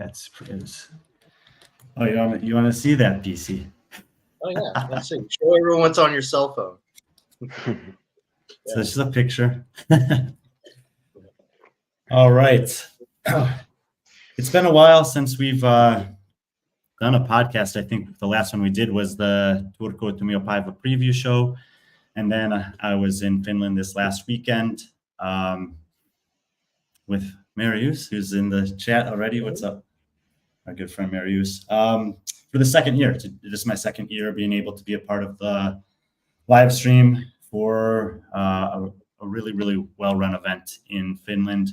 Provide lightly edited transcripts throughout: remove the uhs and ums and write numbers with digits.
Yeah, it's. Oh, you want to see that, PC? Oh yeah, let's see. Show everyone what's on your cell phone. So this is a picture. All right. It's been a while since we've done a podcast. I think the last one we did was the Turku Tuomiopäivä preview show. And then I was in Finland this last weekend with Marius, who's in the chat already. What's up? Our good friend Marius. For the second year. This is my second year being able to be a part of the live stream for a really, really well-run event in Finland.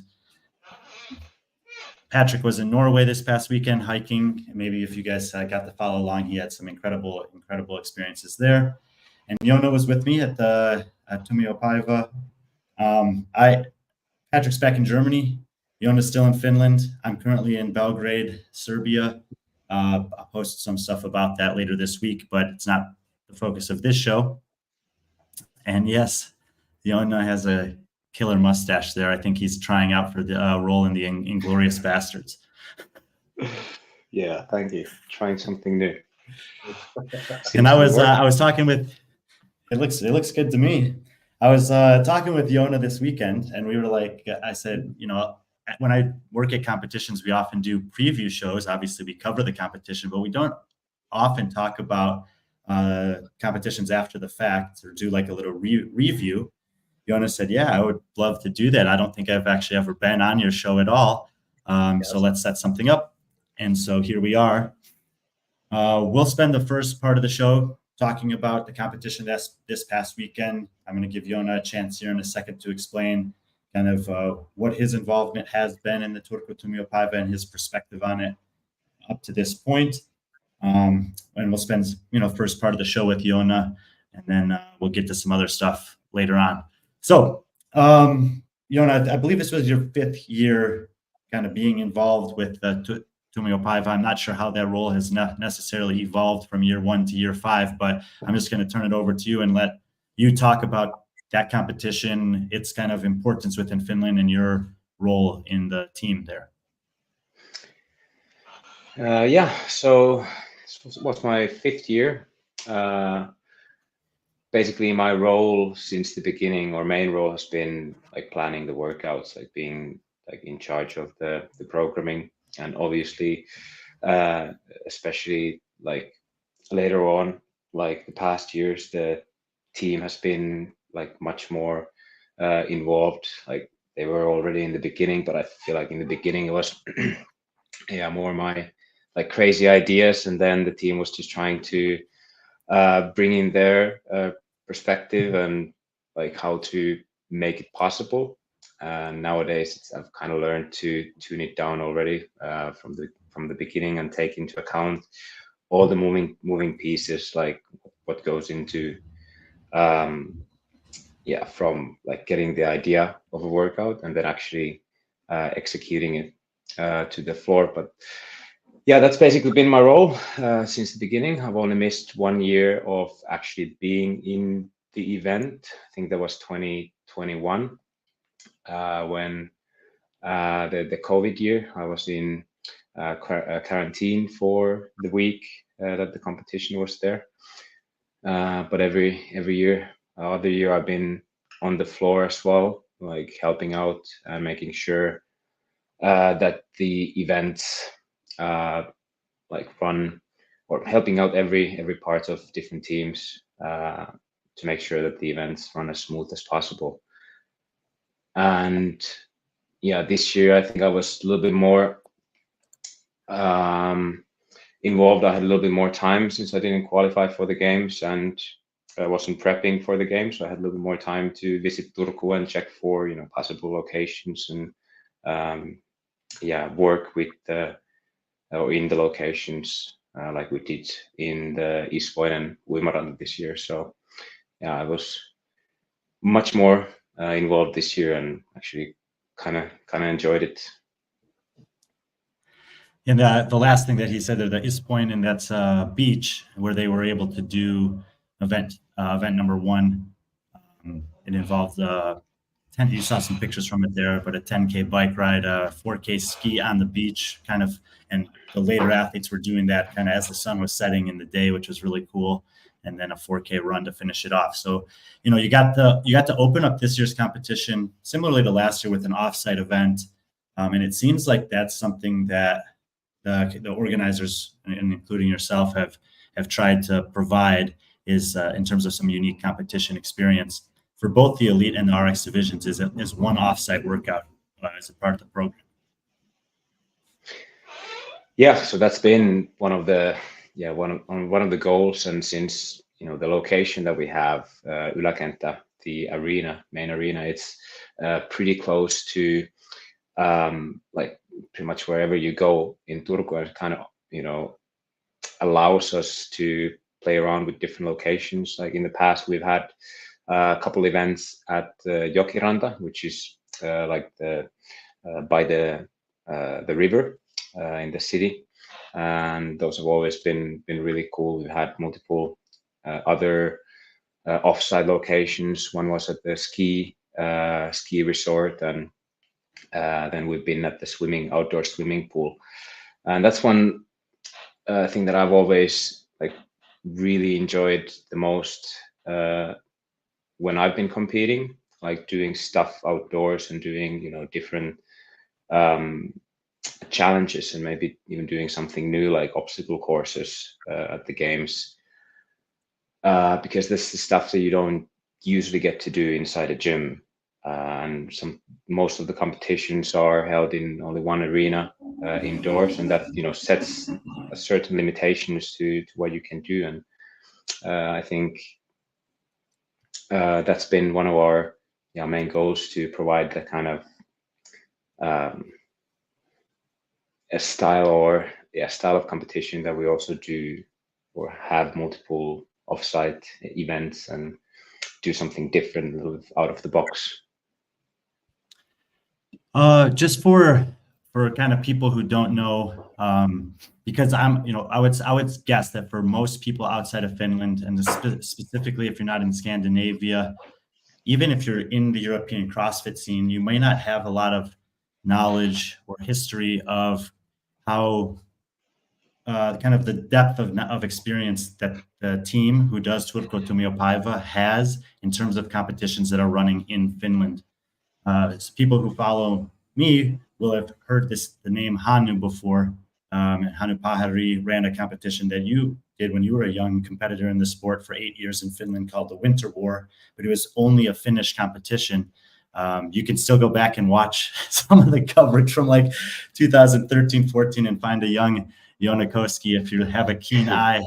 Patrick was in Norway this past weekend hiking. Maybe if you guys got to follow along, he had some incredible experiences there. And Jonne was with me at the Tuomiopäivä. Patrick's back in Germany. Jonne's still in Finland. I'm currently in Belgrade, Serbia. I'll post some stuff about that later this week, but it's not the focus of this show. And yes, Jonne has a killer mustache there. I think he's trying out for the role in the Inglourious Bastards. Yeah, thank you. Trying something new. And I was talking with. It looks good to me. I was talking with Jonne this weekend, and we were like, I said, when I work at competitions, we often do preview shows. Obviously, we cover the competition, but we don't often talk about competitions after the fact or do like a little review. Jonne said, yeah, I would love to do that. I don't think I've actually ever been on your show at all. So let's set something up. And so here we are. We'll spend the first part of the show talking about the competition this past weekend. I'm going to give Jonne a chance here in a second to explain kind of what his involvement has been in the Turku Tuomiopäivä and his perspective on it up to this point. And we'll spend, first part of the show with Jonne, and then we'll get to some other stuff later on. So, Jonne, I believe this was your 5th year kind of being involved with the Tuomiopäivä. I'm not sure how that role has necessarily evolved from year 1 to year 5, but I'm just going to turn it over to you and let you talk about that competition, its kind of importance within Finland, and your role in the team there. So this was my 5th year. Basically, my role since the beginning, or main role, has been like planning the workouts, like being like in charge of the programming, and obviously, especially like later on, like the past years, the team has been like much more involved. Like they were already in the beginning, but I feel like in the beginning it was more my like crazy ideas, and then the team was just trying to bring in their perspective and like how to make it possible. And nowadays I've kind of learned to tune it down already from the beginning and take into account all the moving pieces, like what goes into from like getting the idea of a workout and then actually executing it to the floor. But yeah, that's basically been my role since the beginning. I've only missed 1 year of actually being in the event. I think that was 2021 when the COVID year. I was in quarantine for the week that the competition was there. But every year, other year, I've been on the floor as well, like helping out and making sure that the events like run, or helping out every part of different teams to make sure that the events run as smooth as possible. And yeah, this year I think I was a little bit more involved. I had a little bit more time since I didn't qualify for the games and I wasn't prepping for the game, so I had a little bit more time to visit Turku and check for possible locations and work with or in the locations like we did in the Espoo and Uimaran this year. So yeah, I was much more involved this year and actually kind of enjoyed it. And the last thing that he said there, the Espoo, and that's beach where they were able to do event number 1. It involved 10, you saw some pictures from it there, but a 10K bike ride, a 4K ski on the beach kind of, and the later athletes were doing that kind of as the sun was setting in the day, which was really cool. And then a 4K run to finish it off. So, you know, you got to open up this year's competition similarly to last year with an offsite event. And it seems like that's something that the organizers, and including yourself, have tried to provide is in terms of some unique competition experience for both the elite and the RX divisions is one offsite workout as a part of the program. Yeah, so that's been one of the goals, and since the location that we have, Yläkenttä, the main arena, it's pretty close to like pretty much wherever you go in Turku. It kind of allows us to play around with different locations. Like in the past, we've had a couple events at Jokiranta, which is like by the river in the city, and those have always been really cool. We've had multiple other offsite locations. One was at the ski resort, and then we've been at the outdoor swimming pool, and that's one thing that I've always really enjoyed the most when I've been competing, like doing stuff outdoors and doing different challenges, and maybe even doing something new like obstacle courses at the games, because this is stuff that you don't usually get to do inside a gym, and most of the competitions are held in only one arena indoors, and that sets a certain limitations to what you can do. And I think that's been one of our main goals, to provide the kind of a style of competition that we also do, or have multiple offsite events and do something different, a little out of the box. Just for kind of people who don't know, because I would guess that for most people outside of Finland, and specifically if you're not in Scandinavia, even if you're in the European CrossFit scene, you may not have a lot of knowledge or history of how kind of the depth of experience that the team who does Turku Tuomiopäivä has in terms of competitions that are running in Finland. People who follow me will have heard the name Hannu before. Hannu Pahari ran a competition that you did when you were a young competitor in the sport for 8 years in Finland called the Winter War, but it was only a Finnish competition. You can still go back and watch some of the coverage from like 2013-14 and find a young Jonne Koski if you have a keen eye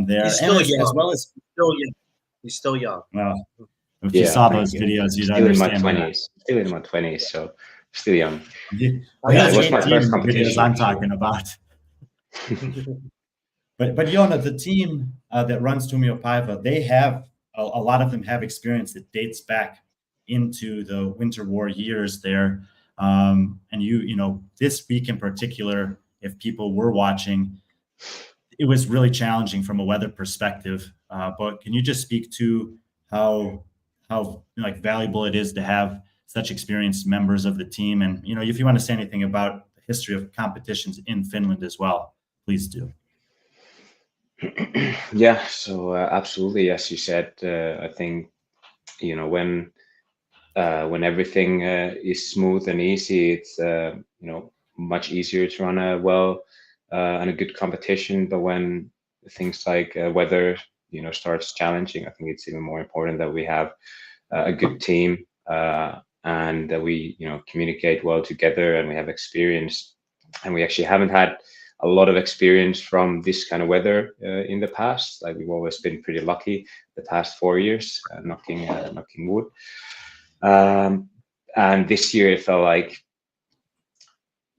there. He's still young. As well as he's still young. Well, if you saw those videos, you'd understand. Still in my 20s, so still young. It was my first competition. I'm talking about. But Jonne, the team that runs Tuomiopäivä, they have a lot of them have experience that dates back into the Winter War years there. And this week in particular, if people were watching, it was really challenging from a weather perspective. But can you just speak to how valuable it is to have such experienced members of the team? And if you want to say anything about the history of competitions in Finland as well, please do. Yeah, so absolutely, as you said, I think when everything is smooth and easy, it's much easier to run a and a good competition. But when things like weather starts challenging, I think it's even more important that we have a good team, and that we communicate well together, and we have experience. And we actually haven't had a lot of experience from this kind of weather in the past. Like, we've always been pretty lucky the past 4 years, knocking wood. And this year it felt like,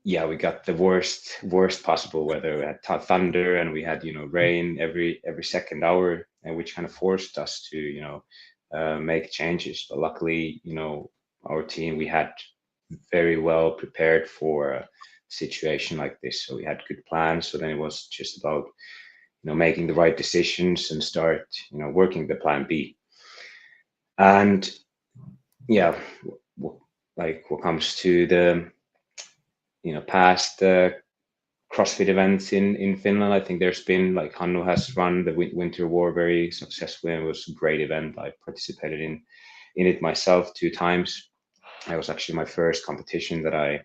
we got the worst possible weather. We had thunder, and we had rain every second hour, and which kind of forced us to make changes. But luckily, our team, we had very well prepared for a situation like this, so we had good plans. So then it was just about making the right decisions and start working the plan B. And yeah, like what comes to the past CrossFit events in Finland, I think there's been, like, Hannu has run the Winter War very successfully, and it was a great event. I participated in it myself 2 times. It was actually my first competition that I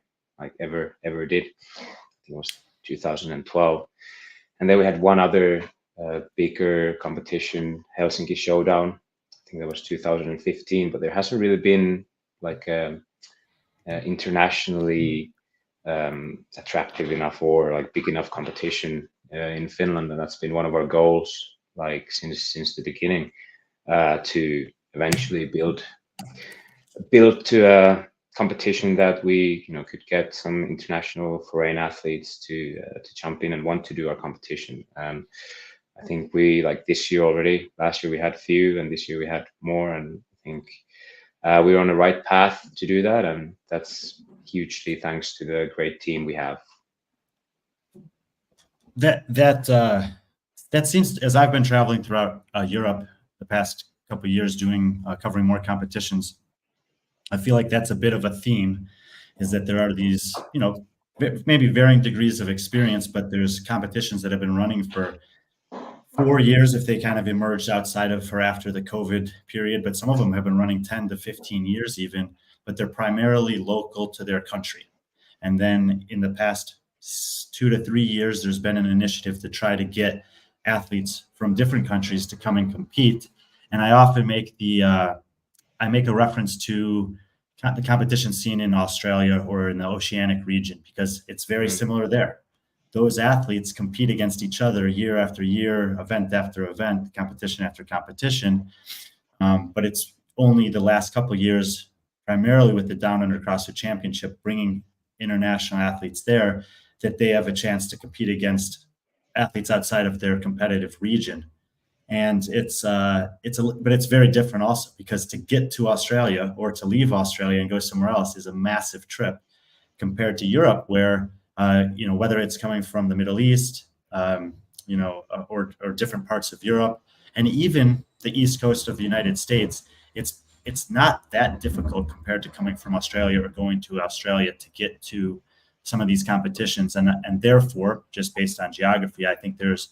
ever did. I think it was 2012. And then we had one other bigger competition, Helsinki Showdown. I think that was 2015, but there hasn't really been like internationally attractive enough or like big enough competition in Finland, and that's been one of our goals, like since the beginning, to eventually build to a competition that we could get some international foreign athletes to jump in and want to do our competition. And I think we, like, this year already, last year we had few, and this year we had more, and I think we're on the right path to do that, and that's hugely thanks to the great team we have. That seems, as I've been traveling throughout Europe the past couple of years, doing covering more competitions, I feel like that's a bit of a theme, is that there are these, maybe varying degrees of experience, but there's competitions that have been running for 4 years if they kind of emerged outside of or after the COVID period, but some of them have been running 10 to 15 years even, but they're primarily local to their country. And then in the past 2 to 3 years, there's been an initiative to try to get athletes from different countries to come and compete. And I often make I make a reference to the competition scene in Australia or in the Oceanic region, because it's very similar there. Those athletes compete against each other year after year, event after event, competition after competition. But it's only the last couple of years, primarily with the Down Under CrossFit Championship, bringing international athletes there, that they have a chance to compete against athletes outside of their competitive region. And but it's very different also, because to get to Australia or to leave Australia and go somewhere else is a massive trip compared to Europe, where whether it's coming from the Middle East, or different parts of Europe, and even the East Coast of the United States, it's not that difficult compared to coming from Australia or going to Australia to get to some of these competitions. And therefore, just based on geography, I think there's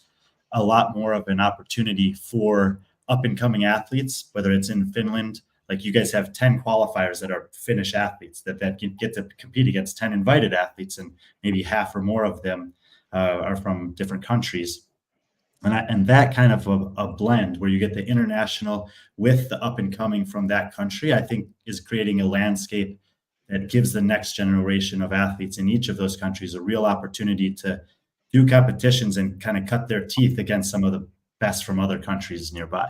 a lot more of an opportunity for up and coming athletes, whether it's in Finland. Like, you guys have 10 qualifiers that are Finnish athletes that get to compete against 10 invited athletes, and maybe half or more of them are from different countries. And that kind of a blend where you get the international with the up and coming from that country, I think is creating a landscape that gives the next generation of athletes in each of those countries a real opportunity to do competitions and kind of cut their teeth against some of the best from other countries nearby.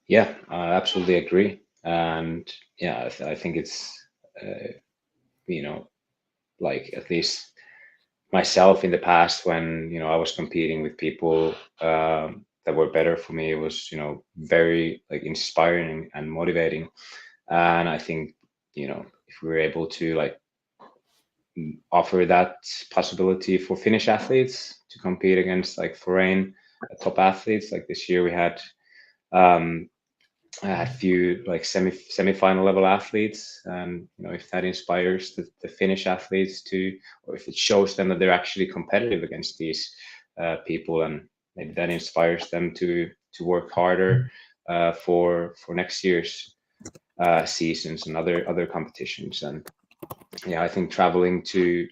Yeah, I absolutely agree. And yeah, I think it's, like, at least myself in the past, when, I was competing with people that were better for me, it was, very, like, inspiring and motivating. And I think, if we were able to, like, offer that possibility for Finnish athletes to compete against, like, foreign top athletes, like this year we had a few, like, semi-final level athletes, and if that inspires the Finnish athletes to, or if it shows them that they're actually competitive against these people, and maybe that inspires them to work harder for next year's seasons and other competitions. And yeah, I think traveling to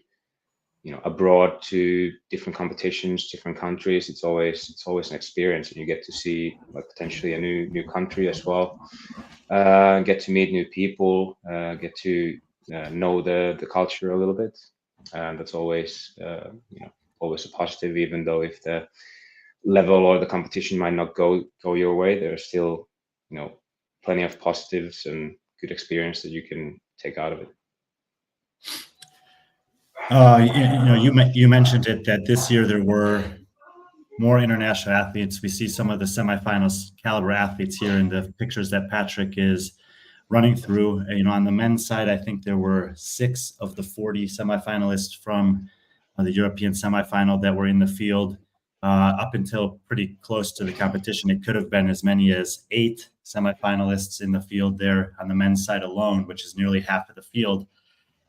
abroad to different competitions, different countries, it's always an experience, and you get to see, like, potentially a new country as well, get to meet new people, get to know the culture a little bit, and that's always always a positive. Even though if the level or the competition might not go your way, there's still plenty of positives and good experience that you can take out of it. You mentioned it, that this year there were more international athletes. We see some of the semifinals caliber athletes here in the pictures that Patrick is running through. On the men's side, I think there were 6 of the 40 semifinalists from the European semifinal that were in the field. up until pretty close to the competition. It could have been as many as 8 semifinalists in the field there on the men's side alone, which is nearly half of the field.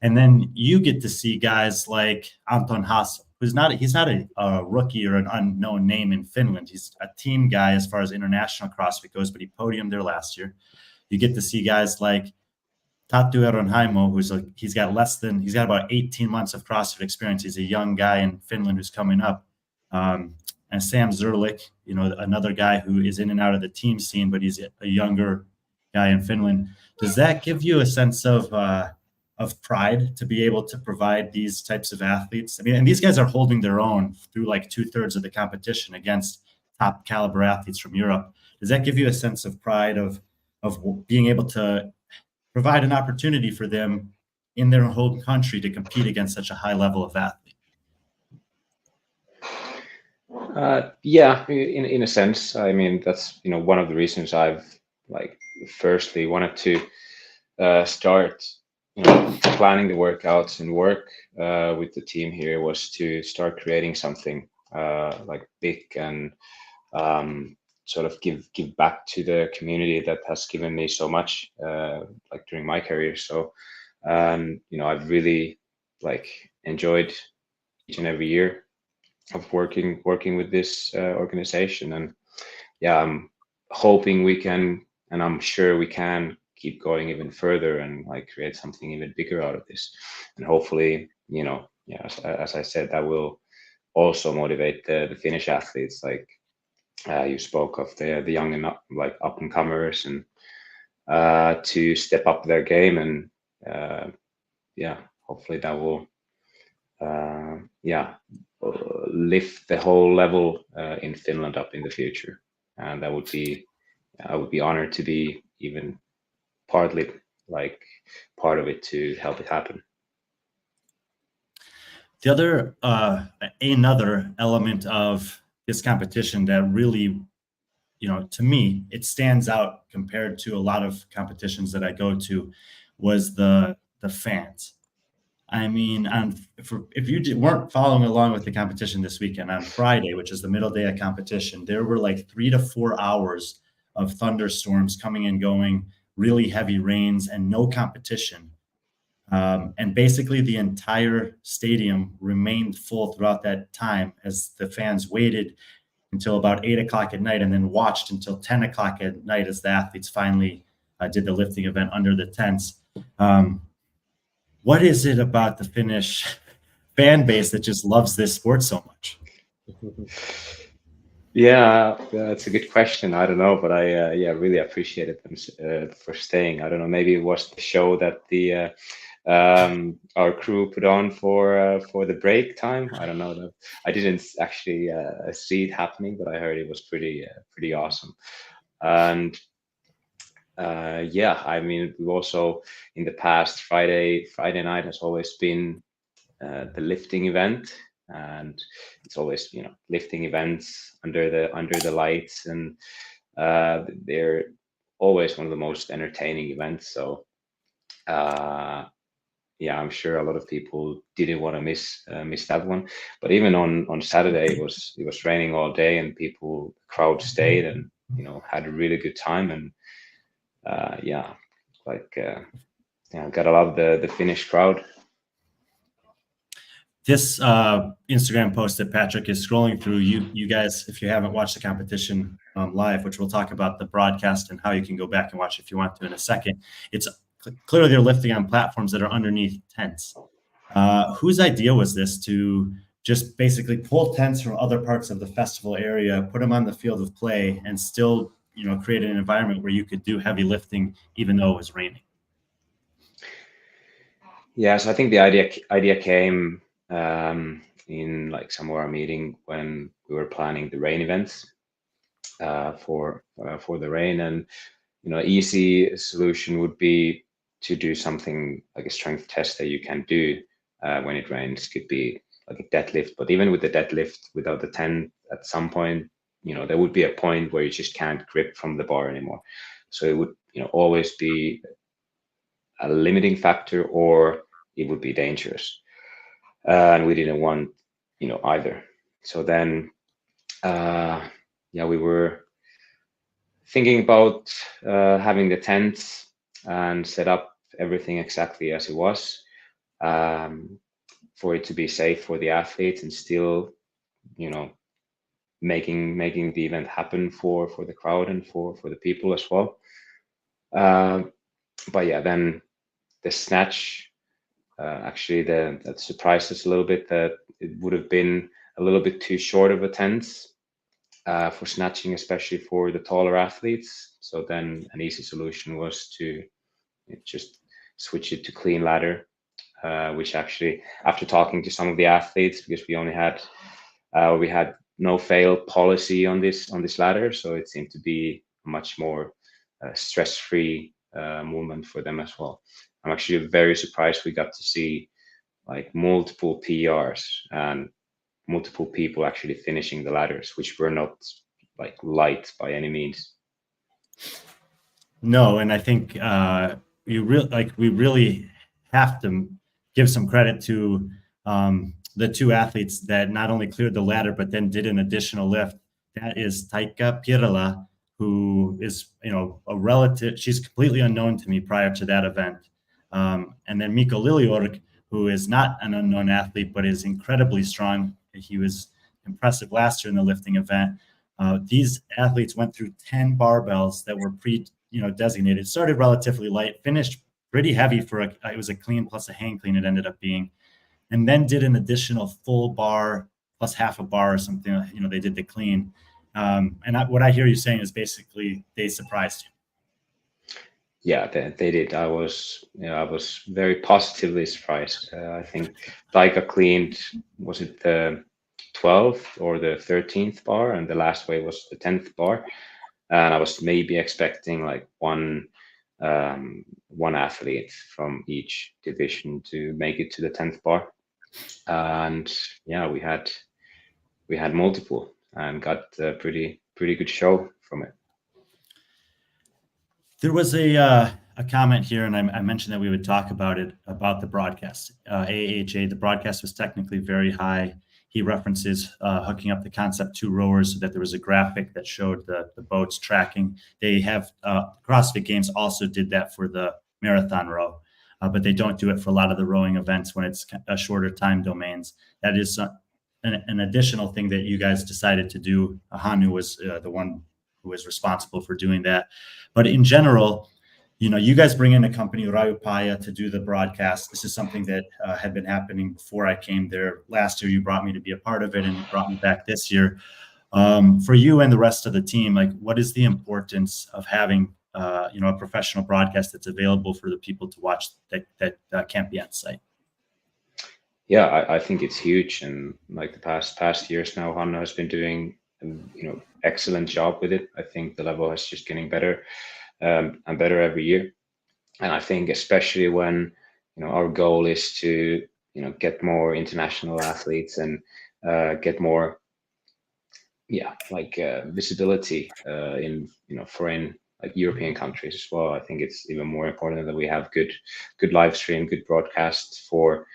And then you get to see guys like Anton Hassel, he's not a rookie or an unknown name in Finland. He's a team guy as far as international CrossFit goes, but he podiumed there last year. You get to see guys like Tatu Eronhaimo, he's got about 18 months of CrossFit experience. He's a young guy in Finland who's coming up. And Sam Zerlik, another guy who is in and out of the team scene, but he's a younger guy in Finland. Does that give you a sense of pride to be able to provide these types of athletes? I mean, and these guys are holding their own through like 2/3 of the competition against top caliber athletes from Europe. Does that give you a sense of pride of being able to provide an opportunity for them in their home country to compete against such a high level of athlete? Yeah, in a sense. I mean, that's one of the reasons I've firstly wanted to start planning the workouts and work with the team here was to start creating something big and sort of give back to the community that has given me so much during my career. So I've really enjoyed each and every year of working with this organization, and I'm hoping we can, and I'm sure we can, keep going even further and create something even bigger out of this. And hopefully, as I said, that will also motivate the Finnish athletes. You spoke of the young and up and comers, and to step up their game, and hopefully that will lift the whole level in Finland up in the future. And I would be honored to be even partly part of it to help it happen. The other another element of this competition that really, to me, it stands out compared to a lot of competitions that I go to, was the fans. I mean, if you weren't following along with the competition this weekend, on Friday, which is the middle day of competition, there were 3 to 4 hours of thunderstorms coming and going, really heavy rains, and no competition. And basically the entire stadium remained full throughout that time as the fans waited until about 8 o'clock at night, and then watched until 10 o'clock at night as the athletes finally did the lifting event under the tents. What is it about the Finnish fan base that just loves this sport so much? Yeah, that's a good question. I don't know, but I really appreciated them for staying. I don't know, maybe it was the show that the our crew put on for the break time. I don't know. I didn't actually see it happening, but I heard it was pretty awesome. And I mean, we've also in the past Friday night has always been the lifting event, and it's always lifting events under the lights, and they're always one of the most entertaining events. So I'm sure a lot of people didn't want to miss that one. But even on Saturday, it was raining all day, and crowd stayed and had a really good time. And gotta love the Finnish crowd. This Instagram post that Patrick is scrolling through, you guys, if you haven't watched the competition live, which we'll talk about the broadcast and how you can go back and watch if you want to in a second, it's clearly they're lifting on platforms that are underneath tents. Whose idea was this to just basically pull tents from other parts of the festival area, put them on the field of play, and still create an environment where you could do heavy lifting even though it was raining? Yeah, so I think the idea came in some of our meeting when we were planning the rain events for the rain, and easy solution would be to do something like a strength test that you can do when it rains. Could be like a deadlift, but even with the deadlift without the tent, at some point there would be a point where you just can't grip from the bar anymore. So it would always be a limiting factor, or it would be dangerous, and we didn't want either. So then yeah, we were thinking about having the tent and set up everything exactly as it was, for it to be safe for the athletes and still, you know, making the event happen for the crowd and for the people as well. But yeah, then the snatch, actually that surprised us a little bit, that it would have been a little bit too short of a tent for snatching, especially for the taller athletes. So then an easy solution was to just switch it to clean ladder, which actually, after talking to some of the athletes, because we only had we had no fail policy on this ladder, so it seemed to be a much more stress-free movement for them as well. I'm actually very surprised we got to see like multiple PRs and multiple people actually finishing the ladders, which were not like light by any means. No, and I think we really have to give some credit to the two athletes that not only cleared the ladder but then did an additional lift. That is Taika Pirala, who is, a relative. She's completely unknown to me prior to that event, and then Mikko Lilliorg, who is not an unknown athlete but is incredibly strong. He was impressive last year in the lifting event. These athletes went through 10 barbells that were designated. Started relatively light, finished pretty heavy it was a clean plus a hang clean it ended up being, and then did an additional full bar plus half a bar or something. They did the clean. What I hear you saying is basically they surprised you. Yeah, they did. I was very positively surprised. I think Taika cleaned, was it the 12th or the 13th bar, and the last wave was the 10th bar. And I was maybe expecting like one athlete from each division to make it to the 10th bar, and yeah, we had multiple and got a pretty good show from it. There was a comment here, and I mentioned that we would talk about the broadcast. AAHA, the broadcast was technically very high. He references hooking up the Concept 2 rowers so that there was a graphic that showed the boats tracking. They have CrossFit Games also did that for the marathon row, but they don't do it for a lot of the rowing events when it's shorter time domains. That is an additional thing that you guys decided to do. Hanu was the one who was responsible for doing that. But in general, you guys bring in a company, Rajupaya, to do the broadcast. This is something that had been happening before I came there. Last year, you brought me to be a part of it, and you brought me back this year. For you and the rest of the team, like, what is the importance of having, a professional broadcast that's available for the people to watch that can't be on site? Yeah, I think it's huge, and like the past years now, Hanna has been doing excellent job with it. I think the level is just getting better and better every year, and I think especially when our goal is to get more international athletes and get more visibility in foreign, like European countries as well. I think it's even more important that we have good live stream, good broadcasts for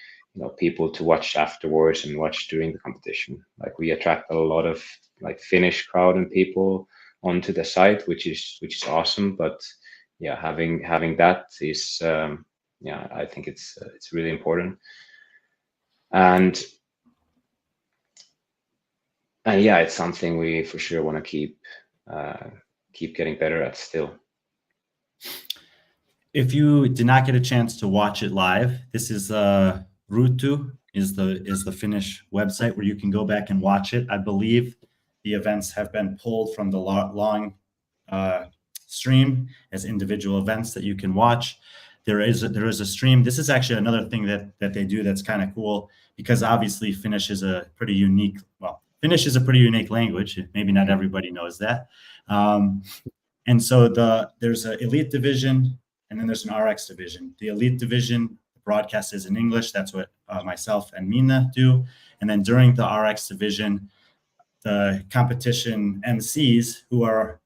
people to watch afterwards and watch during the competition. Like, we attract a lot of like Finnish crowd and people onto the site, which is awesome. But yeah, having that is I think it's really important. And yeah, it's something we for sure want to keep getting better at still. If you did not get a chance to watch it live, this is Ruutu is the Finnish website where you can go back and watch it. I believe the events have been pulled from the long stream as individual events that you can watch. There is a stream. This is actually another thing that they do that's kind of cool, because obviously Finnish is a pretty unique language. Maybe not everybody knows that. And so there's an elite division, and then there's an RX division. The elite division broadcast is in English. That's what myself and Mina do. And then during the RX division, the competition MCs, who are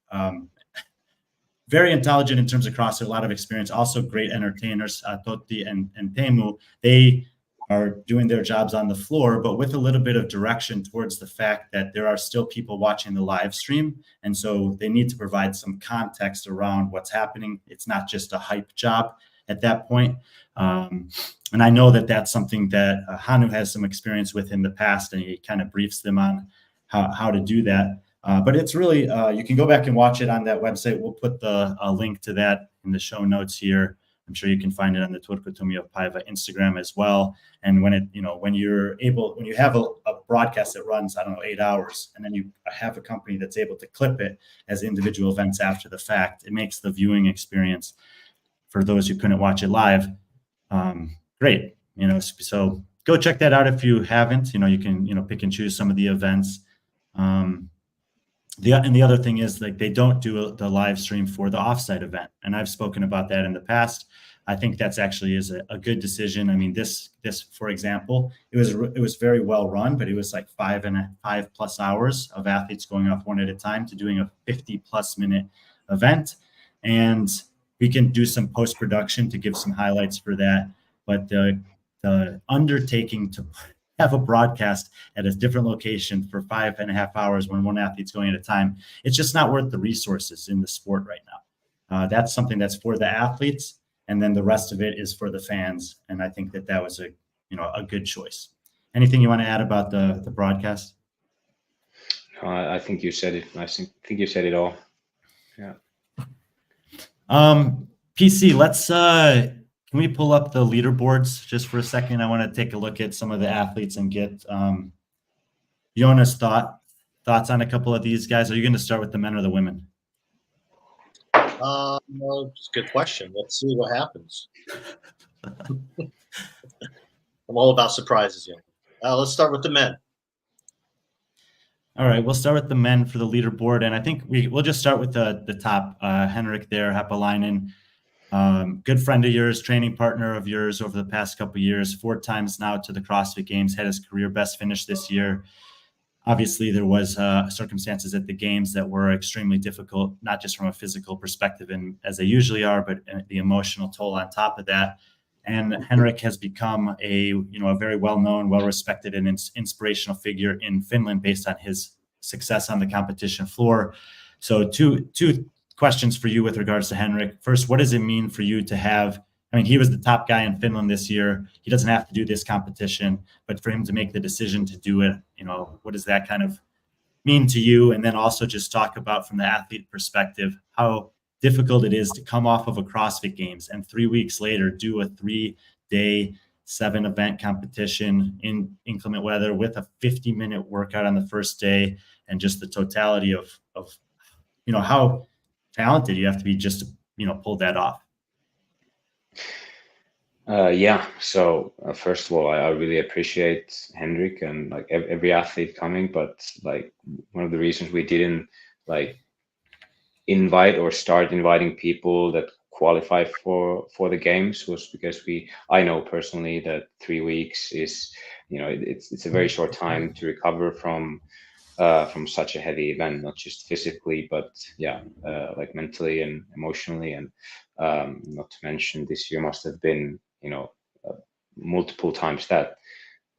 very intelligent in terms of CrossFit, a lot of experience, also great entertainers, Totti and Teemu, they are doing their jobs on the floor, but with a little bit of direction towards the fact that there are still people watching the live stream. And so they need to provide some context around what's happening. It's not just a hype job at that point. And I know that that's something that Hanu has some experience with in the past, and he kind of briefs them on how to do that. But it's really, you can go back and watch it on that website. We'll put the link to that in the show notes here. I'm sure you can find it on the Turku Tuomiopäivä Instagram as well. And when when you have a broadcast that runs, 8 hours, and then you have a company that's able to clip it as individual events after the fact, it makes the viewing experience for those who couldn't watch it live great. So go check that out if you haven't. You can pick and choose some of the events. The other thing is, like, they don't do the live stream for the offsite event, and I've spoken about that in the past. I think that's actually is a good decision. I mean, this for example, it was very well run, but it was like 5+ hours of athletes going off one at a time to doing a 50+ minute event, and we can do some post production to give some highlights for that. But the undertaking to have a broadcast at a different location for 5.5 hours when one athlete's going at a time, it's just not worth the resources in the sport right now. That's something that's for the athletes, and then the rest of it is for the fans. And I think that was a good choice. Anything you want to add about the broadcast? No, I think you said it. I think you said it all. Yeah. PC, let's can we pull up the leaderboards just for a second? I want to take a look at some of the athletes and get Jonne's thoughts on a couple of these guys. Are you going to start with the men or the women? Well, it's a good question. Let's see what happens. I'm all about surprises, let's start with the men. All right, we'll start with the men for the leaderboard, and I think we'll just start with the top. Henrik there, Hapalainen, good friend of yours, training partner of yours over the past couple of years, 4 times now to the CrossFit Games, had his career best finish this year. Obviously, there was circumstances at the games that were extremely difficult, not just from a physical perspective, and as they usually are, but the emotional toll on top of that. And Henrik has become a very well-known, well-respected, and inspirational figure in Finland based on his success on the competition floor. So two questions for you with regards to Henrik. First, what does it mean for you to have, he was the top guy in Finland this year. He doesn't have to do this competition, but for him to make the decision to do it, what does that kind of mean to you? And then also just talk about, from the athlete perspective, how difficult it is to come off of a CrossFit Games and 3 weeks later do a 3-day 7-event competition in inclement weather with a 50-minute workout on the first day, and just the totality of how talented you have to be just to pull that off. So first of all, I really appreciate Henrik and like every athlete coming, but like one of the reasons we didn't invite or start inviting people that qualify for the games was because I know personally that 3 weeks is it's a very short time to recover from such a heavy event, not just physically, but like mentally and emotionally, and not to mention this year must have been multiple times that.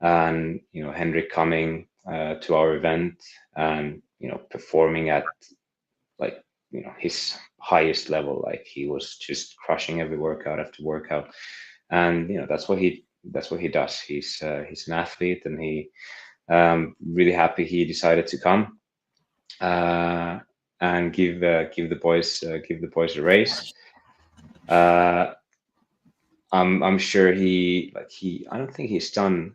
And Henrik coming to our event and performing at his highest level, like he was just crushing every workout after workout, and that's what he does. He's an athlete, and he really happy he decided to come and give the boys a race. I'm sure I don't think he's done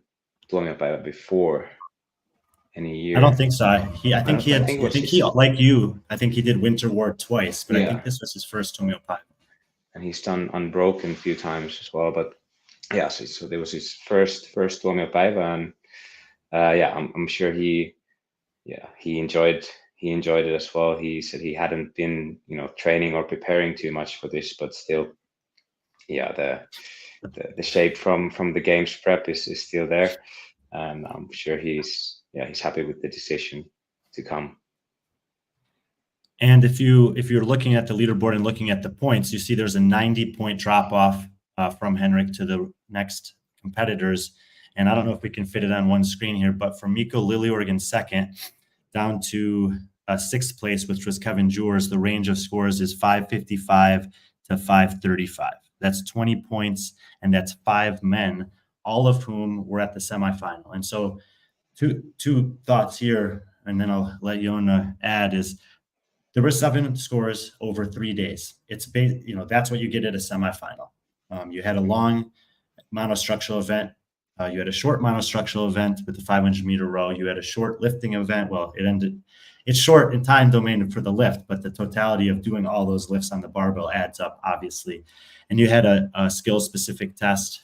Tuomiopäivä before any year. I don't think so. I think he like you. I think he did Winter War twice, but I think this was his first Tuomiopäivä. And he's done Unbroken a few times as well. But so there was his first Tuomiopäivä, and I'm sure he enjoyed it as well. He said he hadn't been training or preparing too much for this, but still, the shape from the games prep is still there, and I'm sure he's happy with the decision to come. And if you're looking at the leaderboard and looking at the points, you see there's a 90-point drop off from Henrik to the next competitors. And I don't know if we can fit it on one screen here, but from Mikko Liljeorg in second down to sixth place, which was Kevin Jures, the range of scores is 555 to 535. That's 20 points, and that's 5 men, all of whom were at the semifinal. And so two thoughts here, and then I'll let Jonne add, is there were 7 scores over 3 days. It's that's what you get at a semifinal. You had a long monostructural event. You had a short monostructural event with the 500-meter row. You had a short lifting event. Well, it's short in time domain for the lift, but the totality of doing all those lifts on the barbell adds up, obviously. And you had a skill-specific test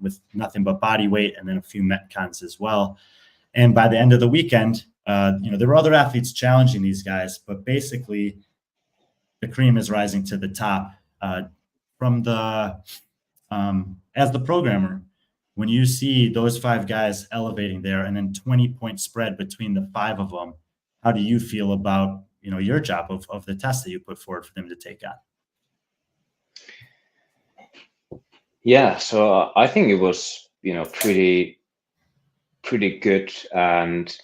with nothing but body weight, and then a few metcons as well. And by the end of the weekend, there were other athletes challenging these guys, but basically the cream is rising to the top. From the as the programmer, when you see those 5 guys elevating there and then 20-point spread between the 5 of them, how do you feel about your job of the test that you put forward for them to take on? Yeah, so I think it was pretty good and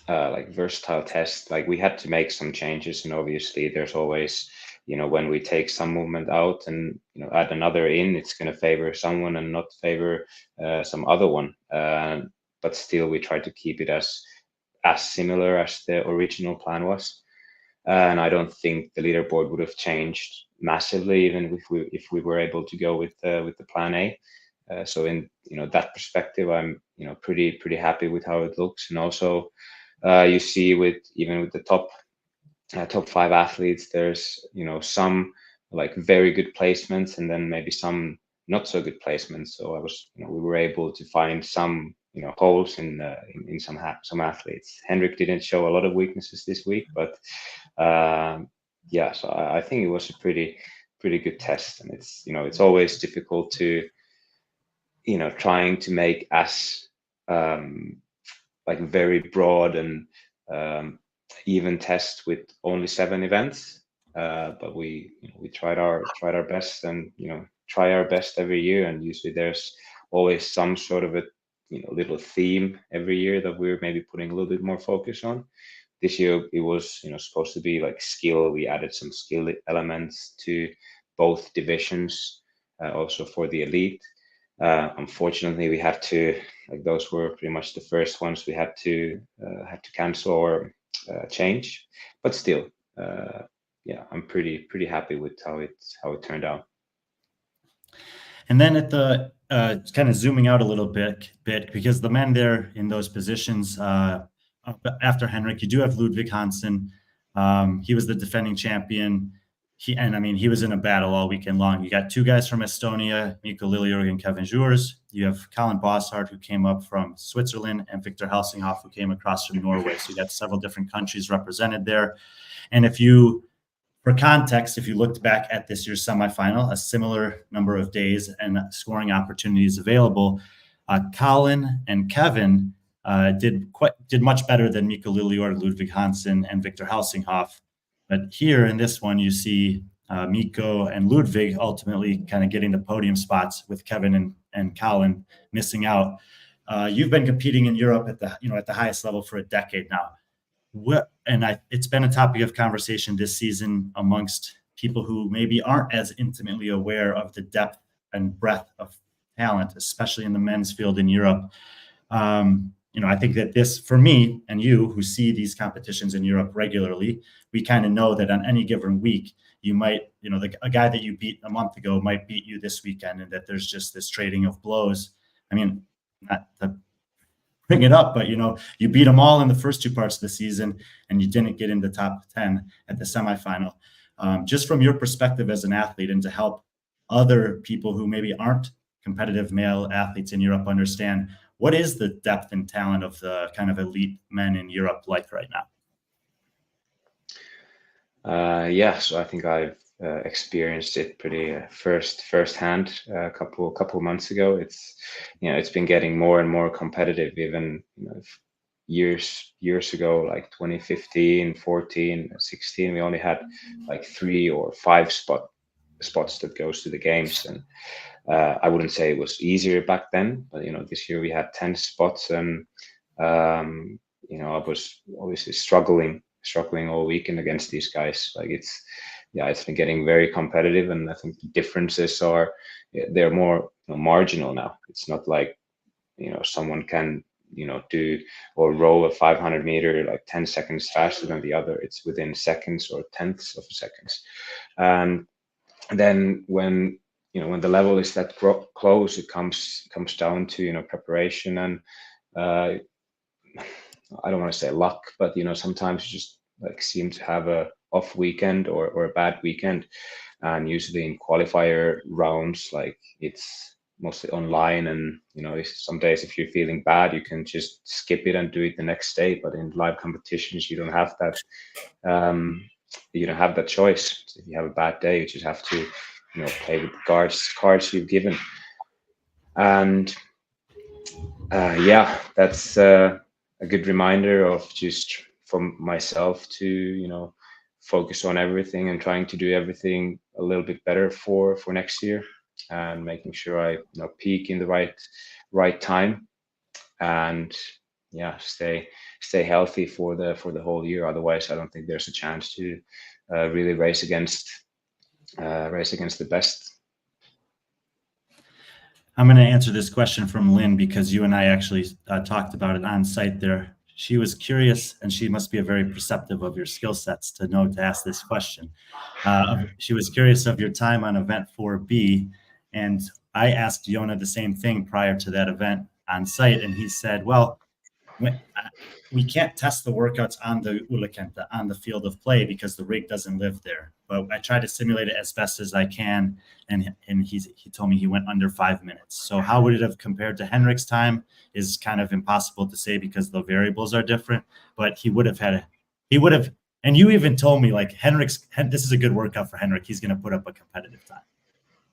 like versatile test. Like we had to make some changes, and obviously there's always when we take some movement out and add another in, it's going to favor someone and not favor some other one. But still, we try to keep it as similar as the original plan was. And I don't think the leaderboard would have changed massively, even if we were able to go with the plan A. So in that perspective, I'm pretty happy with how it looks. And also, you see even with the top 5 athletes, there's some like very good placements, and then maybe some not so good placements. So we were able to find some holes in some athletes. Henrik didn't show a lot of weaknesses this week, but yeah, so I think it was a pretty good test. And it's always difficult to trying to make as like very broad and even test with only 7 events, but we tried our best, and try our best every year. And usually there's always some sort of a little theme every year that we're maybe putting a little bit more focus on. This year it was supposed to be like skill. We added some skill elements to both divisions, also for the elite. Unfortunately, we had to, like, those were pretty much the first ones we had to cancel or change. But still, yeah, I'm pretty happy with how it turned out. And then at the kind of zooming out a little bit, because the men there in those positions after Henrik, you do have Ludvig Hansen. He was the defending champion. He was in a battle all weekend long. You got 2 guys from Estonia, Mikko Liljeorg and Kevin Jures. You have Colin Bossart, who came up from Switzerland, and Victor Helsinghoff, who came across from Norway. So you got several different countries represented there. And for context, if you looked back at this year's semifinal, a similar number of days and scoring opportunities available, Colin and Kevin did much better than Mikko Liljeorg, Ludvig Hansen, and Victor Helsinghoff. But here in this one, you see Mikko and Ludvig ultimately kind of getting the podium spots, with Kevin and Colin missing out. You've been competing in Europe at the highest level for a decade now. It's been a topic of conversation this season amongst people who maybe aren't as intimately aware of the depth and breadth of talent, especially in the men's field in Europe. I think that this, for me and you who see these competitions in Europe regularly, we kind of know that on any given week, you might, a guy that you beat a month ago might beat you this weekend, and that there's just this trading of blows. I mean, not to bring it up, but you beat them all in the first 2 parts of the season, and you didn't get in the top 10 at the semifinal. Just from your perspective as an athlete, and to help other people who maybe aren't competitive male athletes in Europe understand, what is the depth and talent of the kind of elite men in Europe like right now? Yeah, so I think I've experienced it pretty firsthand a couple months ago. It's been getting more and more competitive. Even years ago, like 2015, 14, 16, we only had like 3 or 5 spots that goes to the games, and I wouldn't say it was easier back then, but this year we had 10 spots, and I was obviously struggling all weekend against these guys. Like it's been getting very competitive, and I think the differences they're more marginal now. It's not like someone can do or row a 500 meter like 10 seconds faster than the other. It's within seconds or tenths of seconds. And then when the level is that close, it comes down to preparation and I don't want to say luck, but sometimes you just like seem to have a off weekend or a bad weekend. And usually in qualifier rounds, like it's mostly online, and some days if you're feeling bad, you can just skip it and do it the next day. But in live competitions, you don't have that. You don't have that choice. So if you have a bad day, you just have to play with the cards you've given. And that's a good reminder of just for myself to focus on everything and trying to do everything a little bit better for next year, and making sure I peak in the right time, and stay healthy for the whole year. Otherwise, I don't think there's a chance to really race against the best. I'm going to answer this question from Lynn because you and I actually talked about it on site there. She was curious, and she must be a very perceptive of your skill sets to know to ask this question. She was curious of your time on event 4B, and I asked Jonne the same thing prior to that event on site, and he said, well, we can't test the workouts on the Ulekenta, on the field of play, because the rig doesn't live there. But I try to simulate it as best as I can, and he told me he went under 5 minutes. So how would it have compared to Henrik's time is kind of impossible to say because the variables are different. But he would have, and you even told me like this is a good workout for Henrik. He's going to put up a competitive time.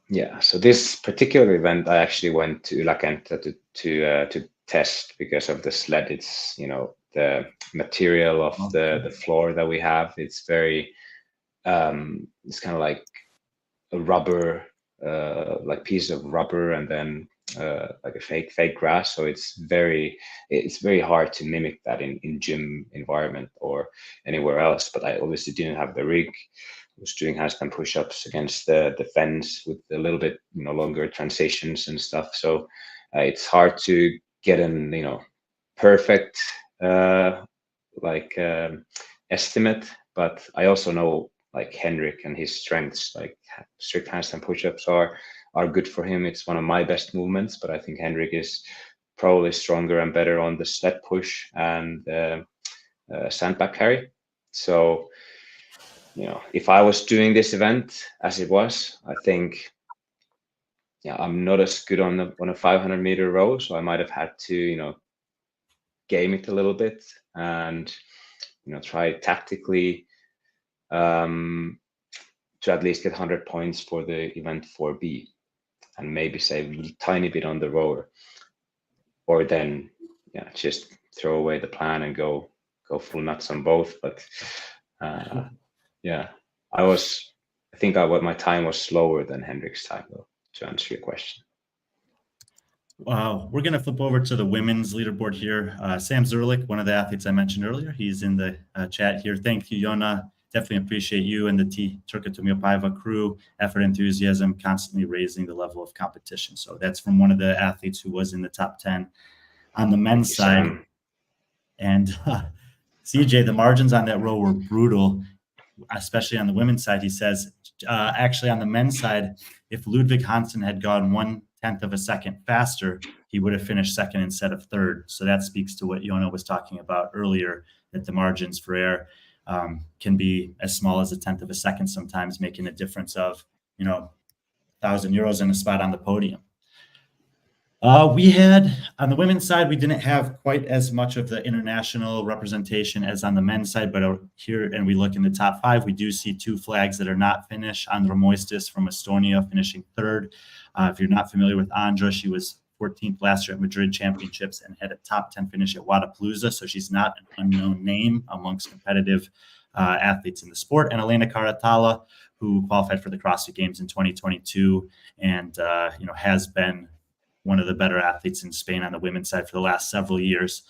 Yeah. So this particular event, I actually went to Ulekenta to test because of the sled. It's the material of the floor that we have. It's very it's kind of like a rubber, like piece of rubber, and then like a fake grass. So it's very hard to mimic that in gym environment or anywhere else. But I obviously didn't have the rig. I was doing handstand push-ups against the fence with a little bit longer transitions and stuff. So it's hard to get an perfect estimate. But I also know like Henrik and his strengths, like strict handstand push-ups are good for him. It's one of my best movements, but I think Henrik is probably stronger and better on the sled push and sandbag carry. So if I was doing this event as it was, I think I'm not as good on a 500 meter row, so I might have had to game it a little bit and try tactically to at least get 100 points for the event 4B, and maybe save a tiny bit on the rower, or then just throw away the plan and go full nuts on both. But I think my time was slower than Henrik's time, though, to answer your question. Wow. We're going to flip over to the women's leaderboard here. Sam Zerlich, one of the athletes I mentioned earlier, he's in the chat here. Thank you, Jonne. Definitely appreciate you and the Turku Tuomiopäivä crew, effort, enthusiasm, constantly raising the level of competition. So that's from one of the athletes who was in the top 10 on the men's side. Sam. And CJ, the margins on that row were brutal, especially on the women's side. He says, actually on the men's side, if Ludvig Hansen had gone 1/10 of a second faster, he would have finished second instead of third. So that speaks to what Jonne was talking about earlier, that the margins for error can be as small as 1/10 of a second sometimes, making a difference of, €1,000 in a spot on the podium. We had, on the women's side, we didn't have quite as much of the international representation as on the men's side, but here, and we look in the top 5, we do see 2 flags that are not Finnish. Andra Moistis from Estonia finishing 3rd. If you're not familiar with Andra, she was 14th last year at Madrid Championships and had a top 10 finish at Wadapalooza. So she's not an unknown name amongst competitive athletes in the sport, and Elena Karatala, who qualified for the CrossFit Games in 2022 and has been one of the better athletes in Spain on the women's side for the last several years.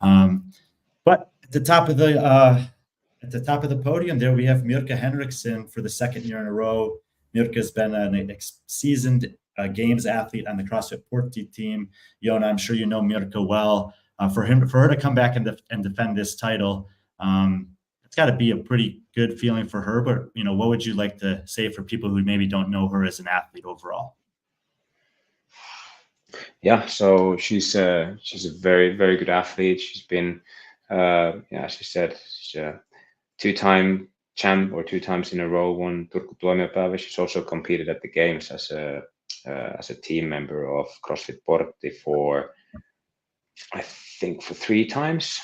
But at the top of the podium there, we have Mirka Henriksen for the second year in a row. Mirka's been a seasoned games athlete on the CrossFit Portti team. Jonne, I'm sure you know Mirka well. For her to come back and defend this title, it's got to be a pretty good feeling for her. But what would you like to say for people who maybe don't know her as an athlete overall? Yeah, so she's a very, very good athlete. She's been, as you said, she's a two-time champ, or 2 times in a row won Turku Tuomiopäivä. She's also competed at the games as a team member of CrossFit Portti for, I think, for 3 times.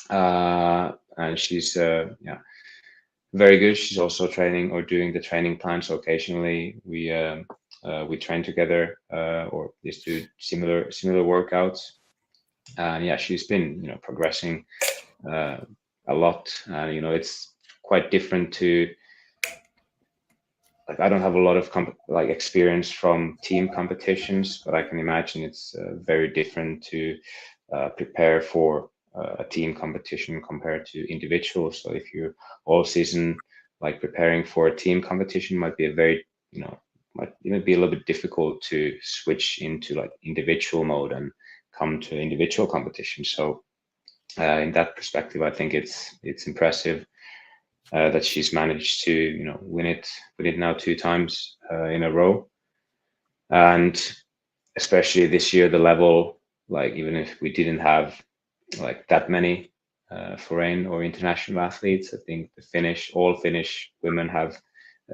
And she's very good. She's also training or doing the training plan. So occasionally we train together, or just do similar workouts. And yeah, she's been progressing a lot. And it's quite different to, like, I don't have a lot of experience from team competitions, but I can imagine it's very different to prepare for a team competition compared to individuals. So if you're all season preparing for a team competition, might be might even be a little bit difficult to switch into individual mode and come to individual competition. So in that perspective, I think it's impressive that she's managed to win it now 2 times in a row. And especially this year, the level, even if we didn't have that many foreign or international athletes, I think all Finnish women have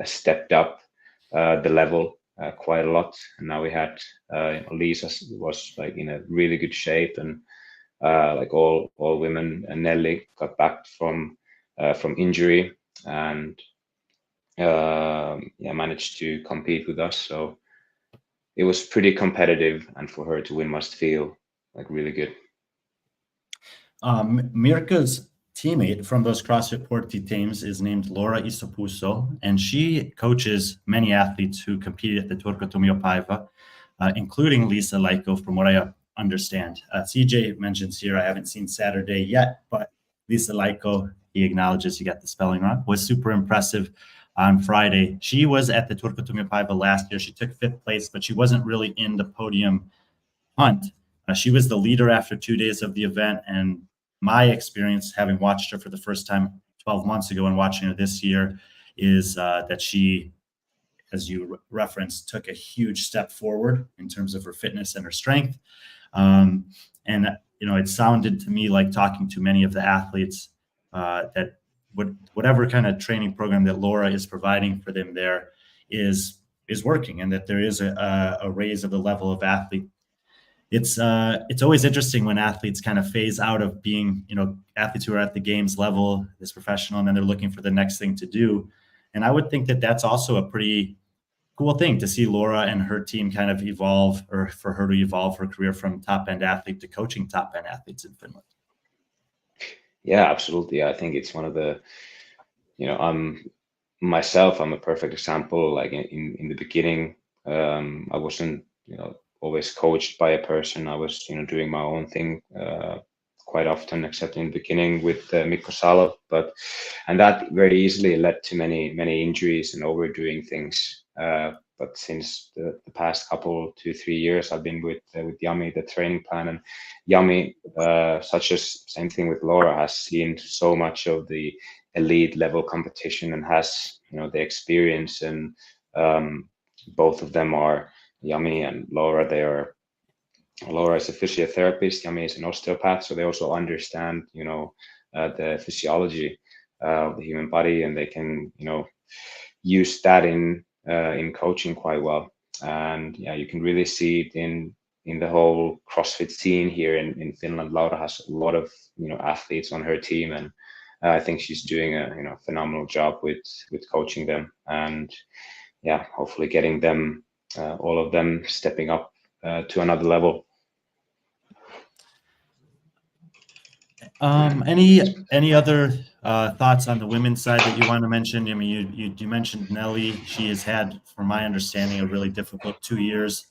stepped up the level quite a lot. And now we had Lisa was in a really good shape, and all women, and Nelly got back from injury, and managed to compete with us. So it was pretty competitive, and for her to win must feel really good. Mirka's teammate from those CrossFit Portti teams is named Laura Isopuso, and she coaches many athletes who competed at the Turku Tuomiopäivä, including Lisa Laiko, from what I understand. CJ mentions here, I haven't seen Saturday yet, but Lisa Laiko, he acknowledges he got the spelling wrong, was super impressive on Friday. She was at the Turku Tuomiopäivä last year. She took 5th place, but she wasn't really in the podium hunt. She was the leader after 2 days of the event, and my experience, having watched her for the first time 12 months ago and watching her this year, is that she, as you referenced, took a huge step forward in terms of her fitness and her strength. And it sounded to me like, talking to many of the athletes, that whatever kind of training program that Laura is providing for them there is working, and that there is a raise of the level of athlete. It's always interesting when athletes kind of phase out of being, athletes who are at the games level, this professional, and then they're looking for the next thing to do. And I would think that that's also a pretty cool thing to see Laura and her team kind of evolve, or for her to evolve her career from top-end athlete to coaching top-end athletes in Finland. Yeah, absolutely. I think it's one of the, I'm a perfect example. In the beginning, I wasn't, always coached by a person. I was, doing my own thing quite often, except in the beginning with Mikko Salo. And that very easily led to many injuries and overdoing things. But since the past 2-3 years, I've been with Yami, the training plan, and Yami, such as same thing with Laura, has seen so much of the elite level competition and has, the experience, and both of them are, Yami and Laura, Laura is a physiotherapist, Yami is an osteopath, so they also understand, the physiology of the human body, and they can, use that in coaching quite well. And yeah, you can really see it in the whole CrossFit scene here in Finland. Laura has a lot of athletes on her team, and I think she's doing a phenomenal job with coaching them, and yeah, hopefully getting them, all of them, stepping up to another level. Any other thoughts on the women's side that you want to mention? I mean, you mentioned Nelly. She has had, from my understanding, a really difficult 2 years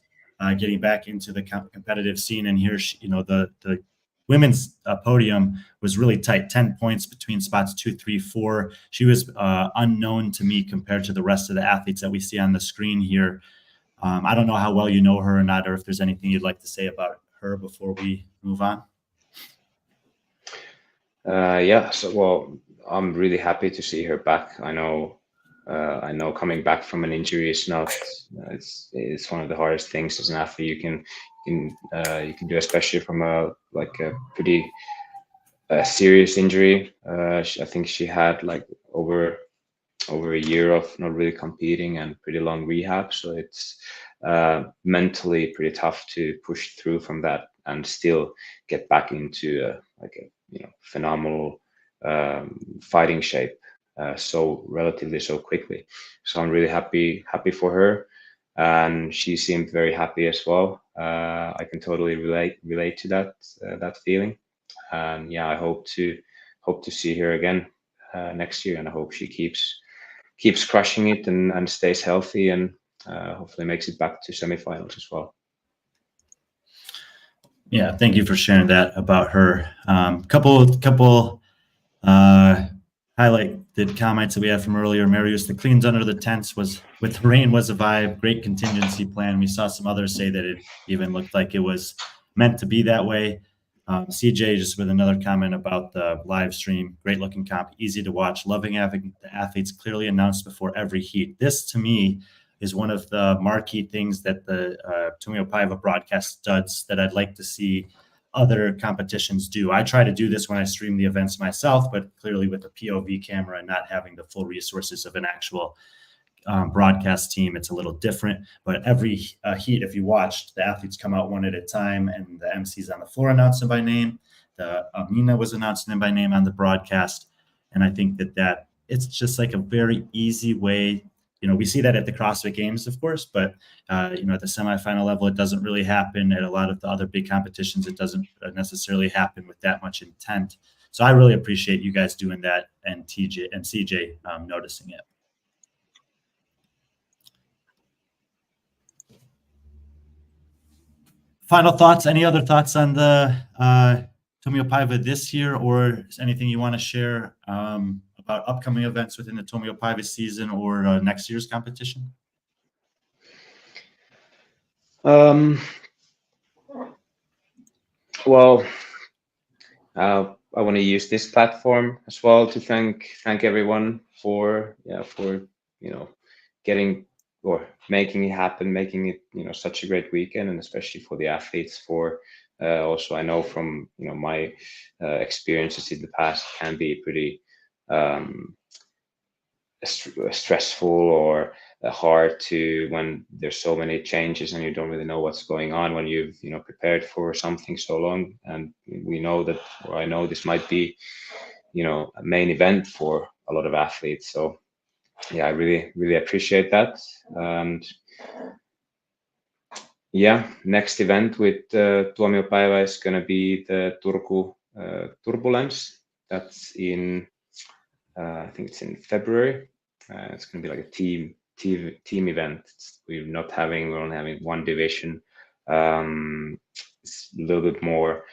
getting back into the competitive scene. And here, the women's podium was really tight, 10 points between spots 2, 3, 4. She was unknown to me compared to the rest of the athletes that we see on the screen here. I don't know how well you know her or not, or if there's anything you'd like to say about her before we move on. Well, I'm really happy to see her back. I know coming back from an injury is not it's one of the hardest things as an athlete you can do, especially from a pretty serious injury. I think she had like over a year of not really competing and pretty long rehab, so it's mentally pretty tough to push through from that and still get back into phenomenal fighting shape so quickly. So I'm really happy for her, and she seemed very happy as well. I can totally relate to that feeling, and I hope to see her again next year, and I hope she keeps crushing it and stays healthy, and hopefully makes it back to semifinals as well. Yeah, thank you for sharing that about her. Couple highlighted comments that we had from earlier. Marius, the cleans under the tents was with rain was a vibe, great contingency plan. We saw some others say that it even looked like it was meant to be that way. CJ just with another comment about the live stream, great looking comp, easy to watch, loving having the athletes clearly announced before every heat. This to me is one of the marquee things that the Tuomiopäivä broadcast does that I'd like to see other competitions do. I try to do this when I stream the events myself, but clearly with a POV camera and not having the full resources of an actual broadcast team, it's a little different. But every heat, if you watched, the athletes come out one at a time, and the MCs on the floor announce them by name. The Mina was announcing them by name on the broadcast, and I think that it's just like a very easy way. We see that at the CrossFit Games, of course, but at the semifinal level, it doesn't really happen. At a lot of the other big competitions, it doesn't necessarily happen with that much intent. So I really appreciate you guys doing that, and TJ and CJ noticing it. Final thoughts? Any other thoughts on the Tuomiopäivä this year, or anything you want to share about upcoming events within the Tuomiopäivä season or next year's competition? Well, I want to use this platform as well to thank everyone for getting or making it happen, making it such a great weekend, and especially for the athletes. For also, I know from my experiences in the past, can be pretty stressful or hard to when there's so many changes and you don't really know what's going on when you've prepared for something so long. And we know that, or I know this might be a main event for a lot of athletes. So I really appreciate that. And next event with Tuomiopäivä is going to be the Turku Turbulence. That's in I think it's in February. It's going to be like a team event. We're only having one division. It's a little bit more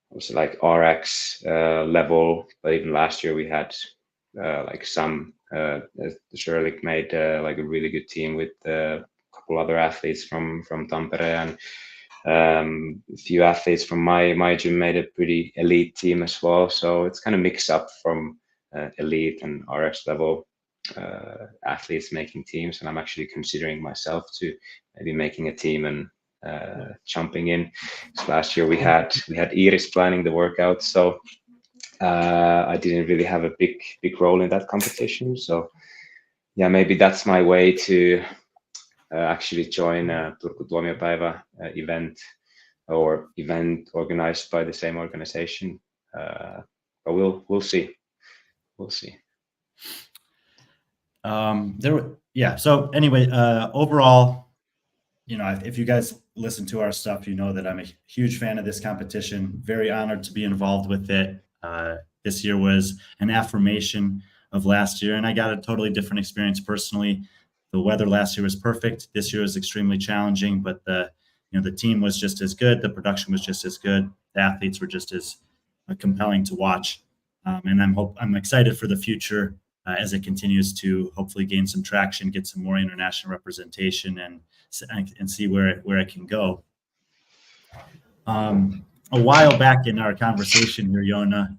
also like RX level, but even last year we had Shirley made like a really good team with a couple other athletes from Tampere, and a few athletes from my gym made a pretty elite team as well. So it's kind of mixed up from elite and RX level athletes making teams, and I'm actually considering myself to maybe making a team and jumping in. So last year we had Iris planning the workout, so I didn't really have a big role in that competition. So maybe that's my way to actually join a Turku Tuomiopäivä event organized by the same organization. But we'll see. So anyway, overall, if you guys listen to our stuff, you know that I'm a huge fan of this competition, very honored to be involved with it. this year was an affirmation of last year, and I got a totally different experience personally. The weather last year was perfect. This year was extremely challenging, but the team was just as good. The production was just as good. The athletes were just as compelling to watch. And I'm excited for the future as it continues to hopefully gain some traction, get some more international representation, and see where it can go. A while back in our conversation here, Jonne,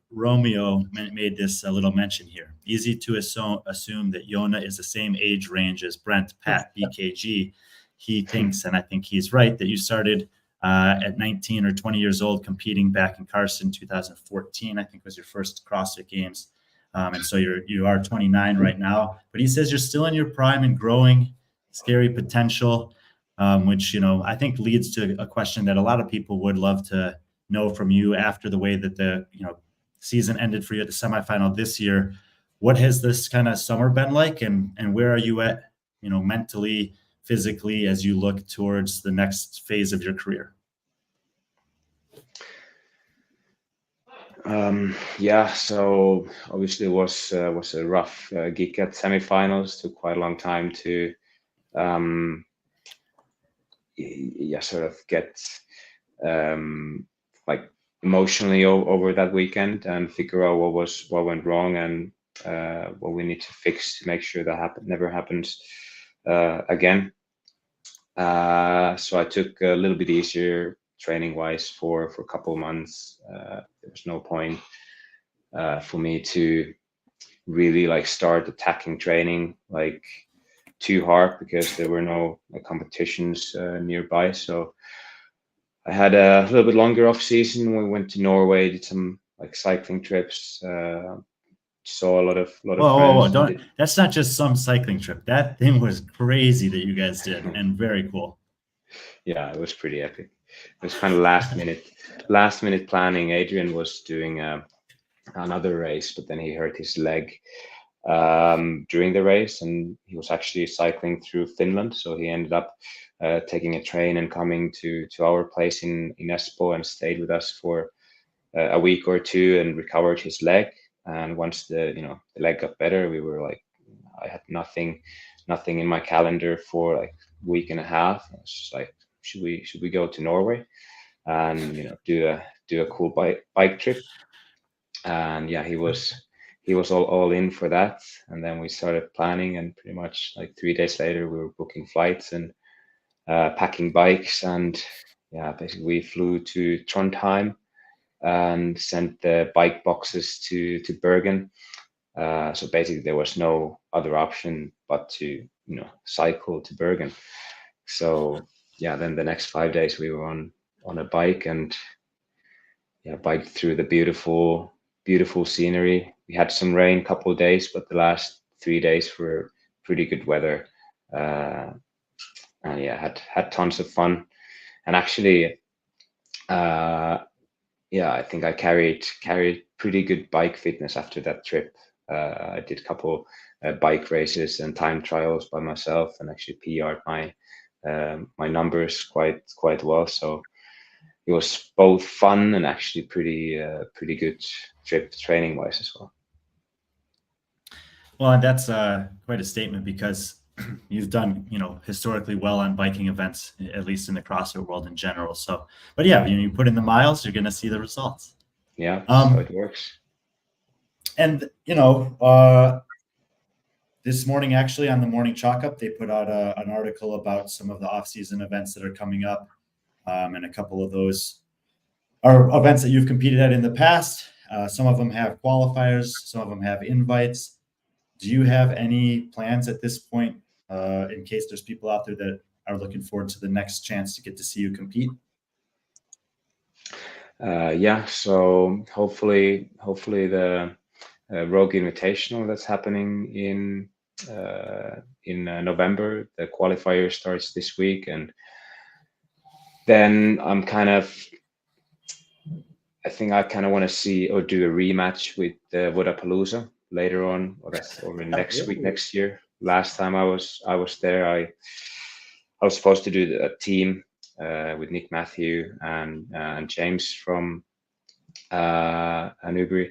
Romeo made this little mention here. Easy to assume that Jonne is the same age range as Brent, Pat, BKG. He thinks, and I think he's right, that you started at 19 or 20 years old competing back in Carson, 2014, I think was your first CrossFit Games. And so you are 29 right now. But he says you're still in your prime and growing, scary potential, which, I think leads to a question that a lot of people would love to know from you after the way that the season ended for you at the semifinal this year. What has this kind of summer been like, and where are you at, mentally, physically, as you look towards the next phase of your career? So obviously it was a rough gig at semifinals. Took quite a long time to sort of get like emotionally over that weekend and figure out what went wrong and what we need to fix to make sure that never happens again. So I took a little bit easier training wise for a couple of months. There was no point for me to really start attacking training too hard because there were no competitions nearby. So I had a little bit longer off season. We went to Norway, did some cycling trips, saw a lot of friends. That's not just some cycling trip. That thing was crazy that you guys did, and very cool. Yeah, it was pretty epic. It was kind of last minute planning. Adrian was doing another race, but then he hurt his leg during the race, and he was actually cycling through Finland. So he ended up taking a train and coming to our place in Espoo and stayed with us for a week or two and recovered his leg. And once the leg got better, we were I had nothing in my calendar for a week and a half. I was just like, should we go to Norway and do a cool bike trip? And yeah, he was all in for that. And then we started planning, and pretty much 3 days later we were booking flights and packing bikes. And yeah, basically we flew to Trondheim and sent the bike boxes to Bergen. So basically there was no other option but to cycle to Bergen. So yeah, then the next 5 days we were on a bike and biked through the beautiful scenery. We had some rain a couple of days, but the last 3 days were pretty good weather. And yeah, had tons of fun. And actually I think I carried pretty good bike fitness after that trip. I did a couple bike races and time trials by myself, and actually PR'd my numbers quite well. So it was both fun and actually pretty good trip training wise as well. Well, and that's quite a statement, because you've done, historically well on biking events, at least in the CrossFit world in general. So, but yeah, you put in the miles, you're going to see the results. Yeah, so it works. And, this morning, actually, on the Morning Chalk Up, they put out an article about some of the off-season events that are coming up. And a couple of those are events that you've competed at in the past. Some of them have qualifiers, some of them have invites. Do you have any plans at this point, in case there's people out there that are looking forward to the next chance to get to see you compete? So hopefully the Rogue Invitational that's happening in November, the qualifier starts this week, and then I think I kind of want to see or do a rematch with Vodapalooza later on, or next year. Last time I was there, I was supposed to do a team with Nick Matthew and James from and Ugri,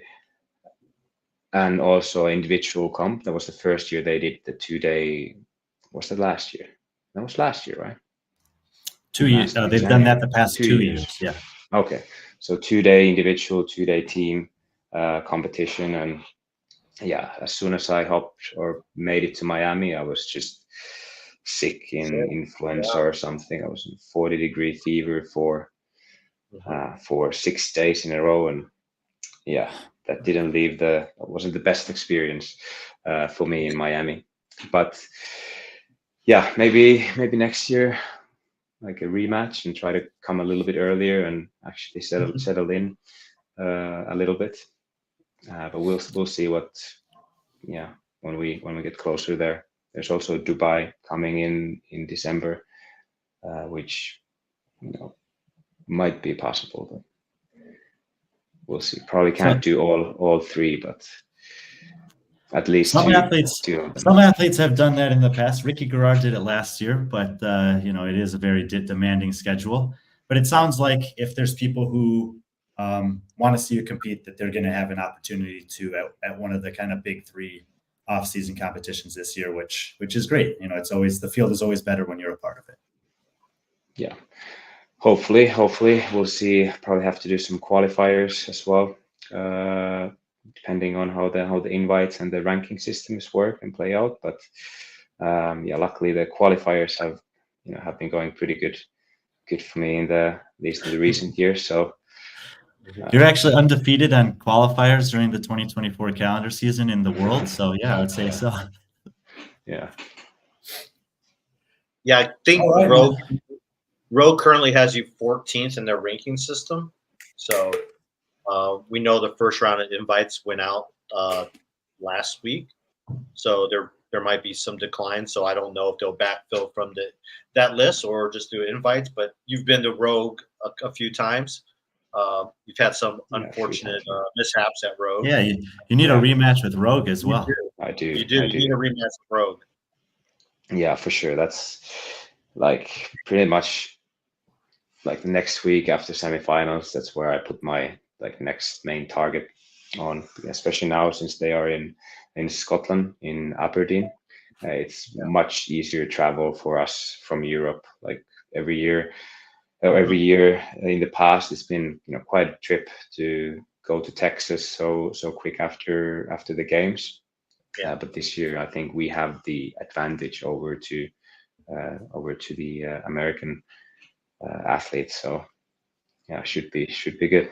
and also individual comp. That was the first year they did the 2-day. Was that last year? That was last year, right? 2 years. They've done that the past 2 years. Yeah. Okay. So 2-day individual, 2-day team competition. And yeah, as soon as I hopped or made it to Miami, I was just sick in influenza or something. I was in 40-degree fever for 6 days in a row. And yeah, that didn't leave wasn't the best experience for me in Miami. But yeah, maybe next year, like a rematch, and try to come a little bit earlier and actually settle in a little bit. But we'll see what, when we get closer there. There's also Dubai coming in December, which might be possible, but we'll see. Probably can't do all three, but at least some athletes. two of them. Some athletes have done that in the past. Ricky Garard did it last year, but it is a very demanding schedule. But it sounds like if there's people who want to see you compete, that they're going to have an opportunity to at one of the kind of big 3 off-season competitions this year, which is great. It's always, the field is always better when you're a part of it. Yeah. Hopefully we'll see. Probably have to do some qualifiers as well, depending on how the invites and the ranking systems work and play out. But luckily the qualifiers have been going pretty good for me at least in the recent years. So you're actually undefeated on qualifiers during the 2024 calendar season in the world. So yeah, I would say so. Yeah. Yeah, I think Rogue currently has you 14th in their ranking system. So we know the first round of invites went out last week. So there might be some decline. So I don't know if they'll backfill from that list or just do invites. But you've been to Rogue a few times. You've had some unfortunate mishaps at Rogue. Yeah, you need a rematch with Rogue as well. I do. You do. You need a rematch with Rogue. Yeah, for sure. That's like pretty much like the next week after semifinals. That's where I put my next main target on, especially now since they are in Scotland, in Aberdeen. It's much easier travel for us from Europe. Like every year in the past, it's been quite a trip to go to Texas so quick after the games. But this year, I think we have the advantage over to the American athletes. So yeah, should be good.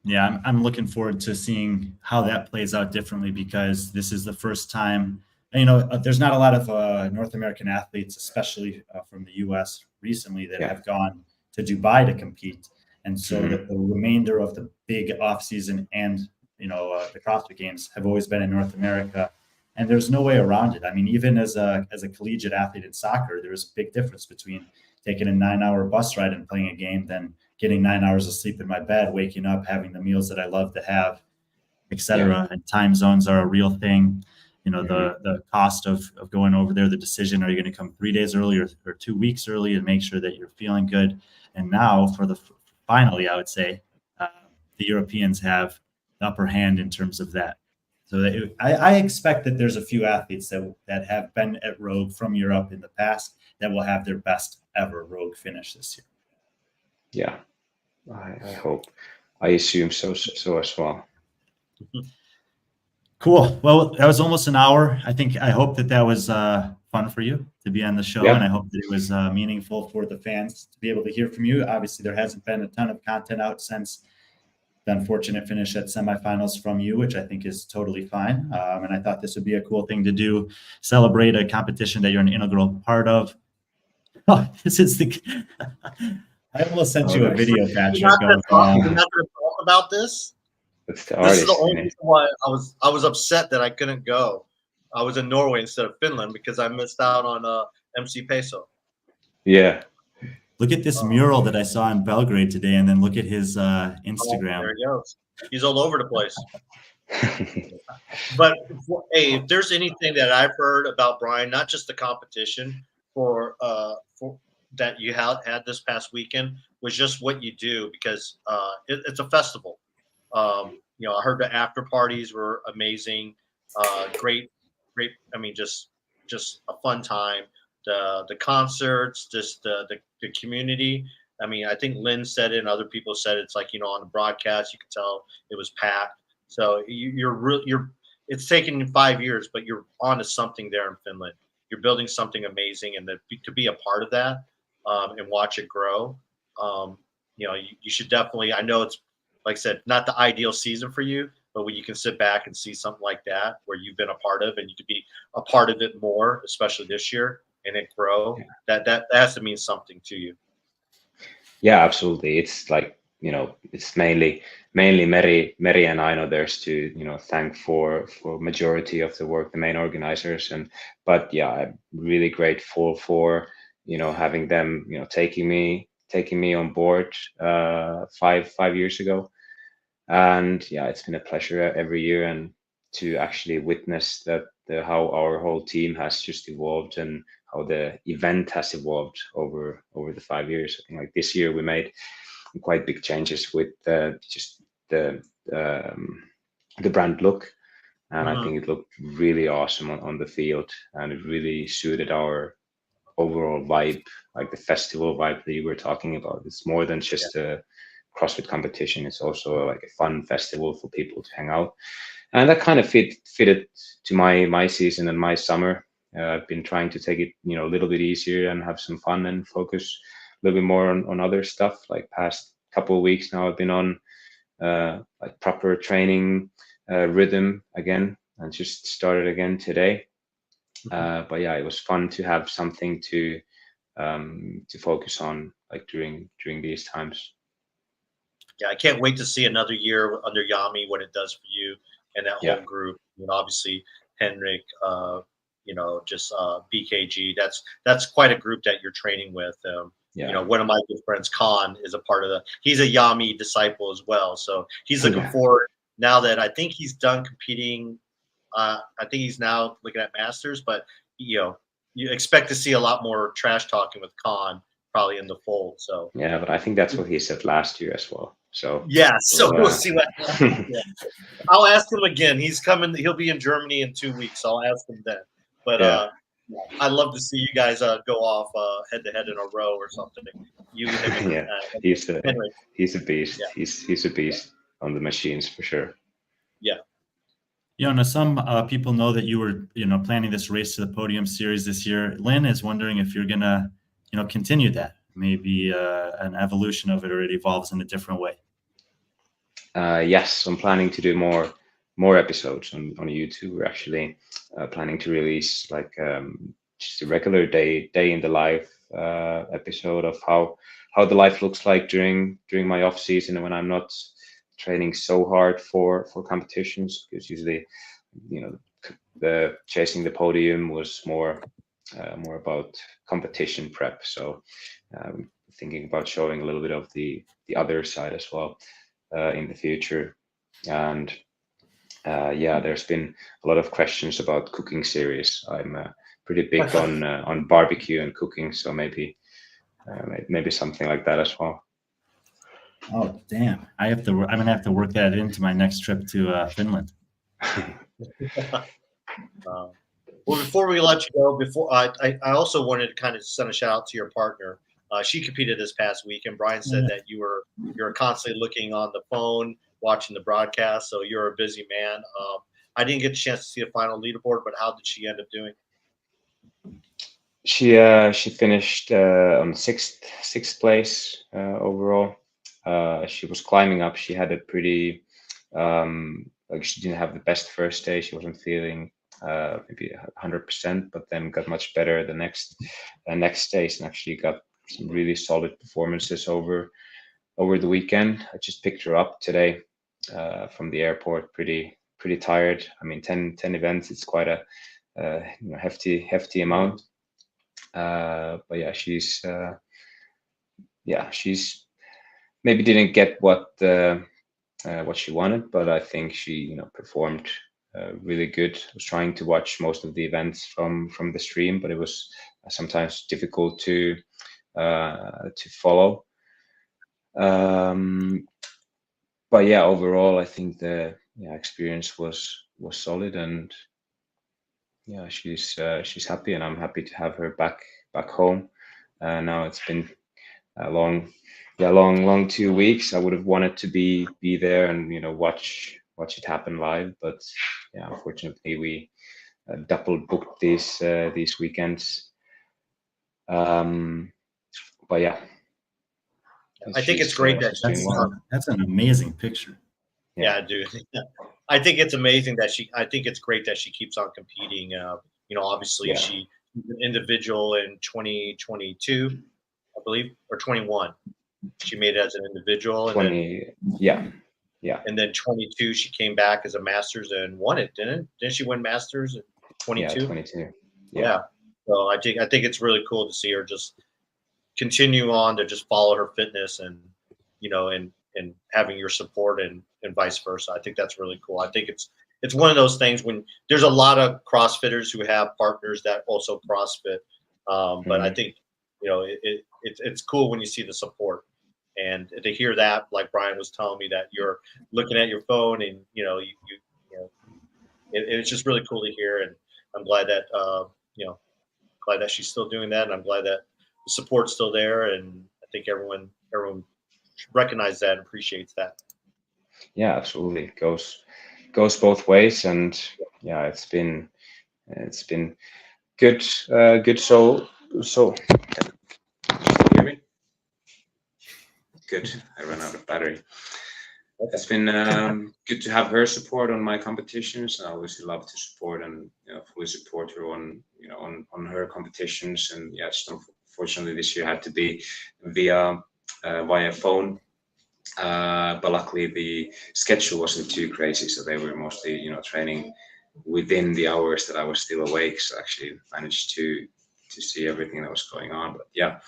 Yeah, I'm looking forward to seeing how that plays out differently, because this is the first time, there's not a lot of North American athletes, especially from the US recently, that have gone to Dubai to compete. And so the remainder of the big off season and, the CrossFit games have always been in North America, and there's no way around it. I mean, even as a collegiate athlete in soccer, there's a big difference between taking a 9-hour bus ride and playing a game than getting 9 hours of sleep in my bed, waking up, having the meals that I love to have, etc. And time zones are a real thing. The cost of going over there, the decision, are you going to come 3 days early or 2 weeks early and make sure that you're feeling good? And now finally, I would say the Europeans have the upper hand in terms of that. So I expect that there's a few athletes that have been at Rogue from Europe in the past that will have their best ever Rogue finish this year. Yeah, I hope. I assume so as well. Cool. Well, that was almost an hour. I hope that was fun for you to be on the show, and I hope that it was meaningful for the fans to be able to hear from you. Obviously, there hasn't been a ton of content out since the unfortunate finish at semifinals from you, which I think is totally fine. And I thought this would be a cool thing to do, celebrate a competition that you're an integral part of. Oh, this is I almost sent you a video, Patrick. You're not going to talk about this? It's the This is the artist. only reason why I was upset that I couldn't go. I was in Norway instead of Finland because I missed out on MC Peso. Yeah. Look at this mural that I saw in Belgrade today, and then look at his Instagram. There he goes. He's all over the place. But hey, if there's anything that I've heard about Brian, not just the competition for that you had this past weekend, was just what you do, because it's a festival. You know, I heard the after parties were amazing. Great. I mean, just a fun time. The concerts, just the community. I mean, I think Lynn said it, and other people said it. It's like, you know, on the broadcast, you could tell it was packed. So you're it's taken 5 years, but you're onto something there in Finland. You're building something amazing, and to be a part of that and watch it grow. You know, you should definitely. I know it's, like I said, not the ideal season for you, but when you can sit back and see something like that where you've been a part of, and you could be a part of it more, especially this year, and it grow, that has to mean something to you. Yeah, absolutely. It's like, you know, it's mainly Meri and I know there's to, you know, thank for majority of the work, the main organizers. But yeah, I'm really grateful for, you know, having them, you know, taking me on board 5 years ago. And yeah, it's been a pleasure every year, and to actually witness that how our whole team has just evolved, and how the event has evolved over the 5 years. I think like this year we made quite big changes with just the brand look, and I think it looked really awesome on the field, and it really suited our overall vibe, like the festival vibe that you were talking about. It's more than just a CrossFit competition. It's also like a fun festival for people to hang out, and that kind of fitted to my season and my summer. I've been trying to take it, you know, a little bit easier and have some fun and focus a little bit more on other stuff. Like past couple of weeks now, I've been on like proper training rhythm again, and just started again today. But yeah, it was fun to have something to focus on, like during these times. Yeah, I can't wait to see another year under Yami, what it does for you and that whole group. You know, obviously Henrik, you know, just BKG. That's quite a group that you're training with. You know, one of my good friends, Khan, is a part of the. He's a Yami disciple as well, so he's looking forward now that I think he's done competing. I think he's now looking at Masters, but you know, you expect to see a lot more trash talking with Khan probably in the fold. So yeah, but I think that's what he said last year as well. So yeah, so we'll see what happens. Yeah. I'll ask him again. He's coming. He'll be in Germany in 2 weeks. So I'll ask him then. But I'd love to see you guys go off head to head in a row or something. You, him, and, he's a beast. Yeah. He's a beast on the machines for sure. Yeah. Jonne, some people know that you were, you know, planning this race to the podium series this year. Lynn is wondering if you're gonna, you know, continue that. Maybe an evolution of it, or it evolves in a different way. Yes, I'm planning to do more episodes on YouTube. We're actually planning to release like just a regular day in the life episode of how the life looks like during my off season, when I'm not training so hard for competitions, because usually, you know, the chasing the podium was more about competition prep. So thinking about showing a little bit of the other side as well in the future. And there's been a lot of questions about cooking series. I'm pretty big on barbecue and cooking, so maybe something like that as well. Oh damn! I'm gonna have to work that into my next trip to Finland. Well, before we let you go, I also wanted to kind of send a shout out to your partner. She competed this past week, and Brian said that you're constantly looking on the phone, watching the broadcast. So you're a busy man. I didn't get a chance to see the final leaderboard, but how did she end up doing? She finished on sixth place overall. She was climbing up. She had a pretty like she didn't have the best first day. She wasn't feeling maybe 100%, but then got much better the next days, and actually got some really solid performances over the weekend. I just picked her up today from the airport, pretty tired. I mean, 10 events, it's quite a hefty amount. But yeah, she's maybe didn't get what she wanted, but I think she performed really good. I was trying to watch most of the events from the stream, but it was sometimes difficult to follow. But yeah, overall, I think the experience was solid, and yeah, she's happy, and I'm happy to have her back home. Now it's been a long 2 weeks. I would have wanted to be there and watch it happen live, but yeah, unfortunately we double booked these weekends. But yeah, I think it's great that that's an amazing picture. Yeah, dude. I think it's amazing that I think it's great that she keeps on competing. Obviously she's an individual in 2022, I believe, or 21. She made it as an individual. And 20, then, And then 22, she came back as a Masters and won it, didn't she win Masters in 22? Yeah, 22. Yeah. So I think it's really cool to see her just continue on to just follow her fitness and and having your support and vice versa. I think that's really cool. I think it's one of those things when there's a lot of CrossFitters who have partners that also CrossFit, but I think it's cool when you see the support and to hear that, like Brian was telling me, that you're looking at your phone and it's just really cool to hear, and I'm glad that glad that she's still doing that, and I'm glad that the support's still there, and I think everyone recognizes that and appreciates that. Yeah, absolutely. It goes both ways, and yeah, it's been good. So hear me? Good. I ran out of battery. It's been good to have her support on my competitions. I obviously love to support and fully support her on on her competitions. And yeah, just unfortunately this year had to be via phone. But luckily the schedule wasn't too crazy, so they were mostly training within the hours that I was still awake. So I actually managed to see everything that was going on. But yeah.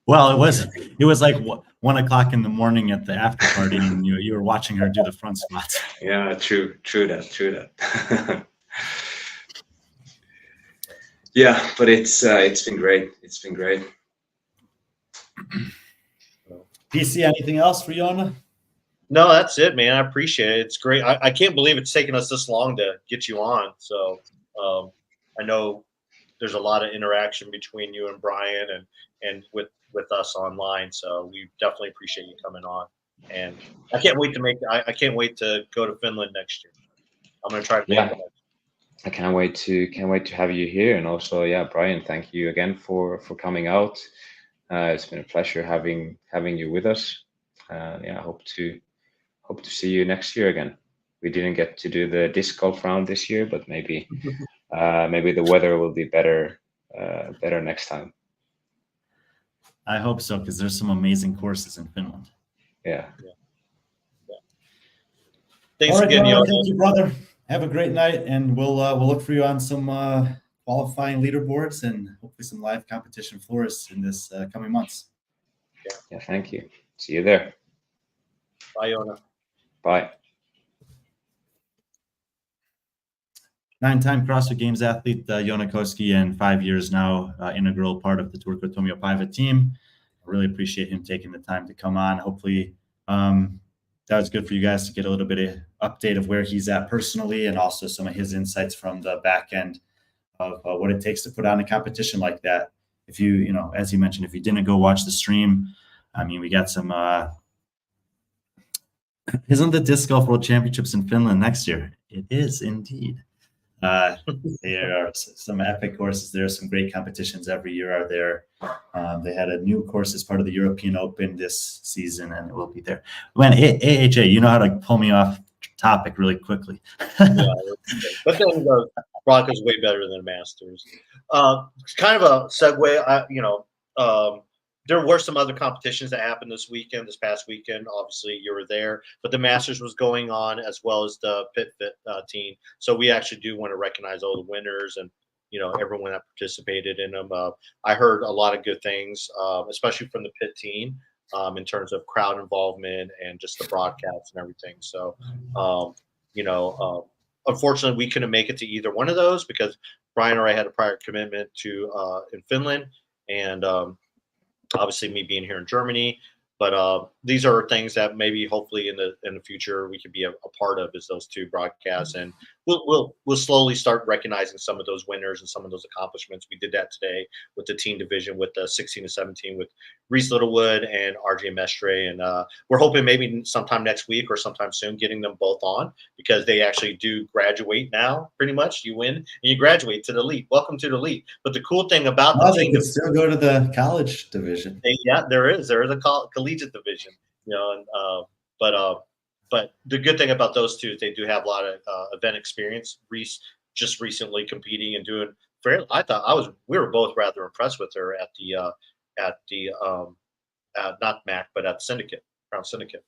Well, it was like 1 o'clock in the morning at the after party, and you were watching her do the front squats. Yeah, true that. Yeah, but it's been great. It's been great. PC, anything else for Jonne? No, that's it, man. I appreciate it. It's great. I can't believe it's taken us this long to get you on. So I know there's a lot of interaction between you and Brian and with us online. So we definitely appreciate you coming on. And I can't wait to I can't wait to go to Finland next year. I'm gonna try to make it. I can't wait to have you here. And also, yeah, Brian, thank you again for coming out. It's been a pleasure having you with us. Yeah, I hope to see you next year again. We didn't get to do the disc golf round this year, but maybe the weather will be better next time. I hope so, because there's some amazing courses in Finland. Yeah. Thanks again, Jonne. Thank you, brother. Have a great night, and we'll look for you on some qualifying leaderboards and hopefully some live competition for us in this coming months. Yeah, thank you. See you there. Bye, Jonne. Bye. 9-time CrossFit Games athlete Jonne Koski, and 5 years now integral part of the Turku Tuomiopäivä team. I really appreciate him taking the time to come on. Hopefully that was good for you guys to get a little bit of update of where he's at personally, and also some of his insights from the back end of what it takes to put on a competition like that. If you, as you mentioned, if you didn't go watch the stream, I mean, we got some, isn't the Disc Golf World Championships in Finland next year? It is indeed. There are some epic courses there. Some great competitions every year are there. They had a new course as part of the European Open this season, and it will be there. Man, AHA, you know how to pull me off topic really quickly. Yeah, but then Rock is way better than Masters. It's kind of a segue. There were some other competitions that happened this past weekend. Obviously, you were there, but the Masters was going on as well as the Pit Fit team. So we actually do want to recognize all the winners and everyone that participated in them. I heard a lot of good things, especially from the Pit team, in terms of crowd involvement and just the broadcast and everything. So, unfortunately, we couldn't make it to either one of those because Brian or I had a prior commitment to in Finland, and obviously me being here in Germany. But these are things that maybe hopefully in the future we could be a part of, is those two broadcasts, and we'll slowly start recognizing some of those winners and some of those accomplishments. We did that today with the teen division with the 16 to 17 with Reese Littlewood and RJ Mestre, and we're hoping maybe sometime next week or sometime soon getting them both on, because they actually do graduate now. Pretty much, you win and you graduate to the elite. Welcome to the elite. But the cool thing about they could still go to the college division. Yeah, there is a collegiate division, and but the good thing about those two is they do have a lot of event experience. Reese just recently competing and doing fair. We were both rather impressed with her at the not MAC, but at Syndicate, Crown Syndicate.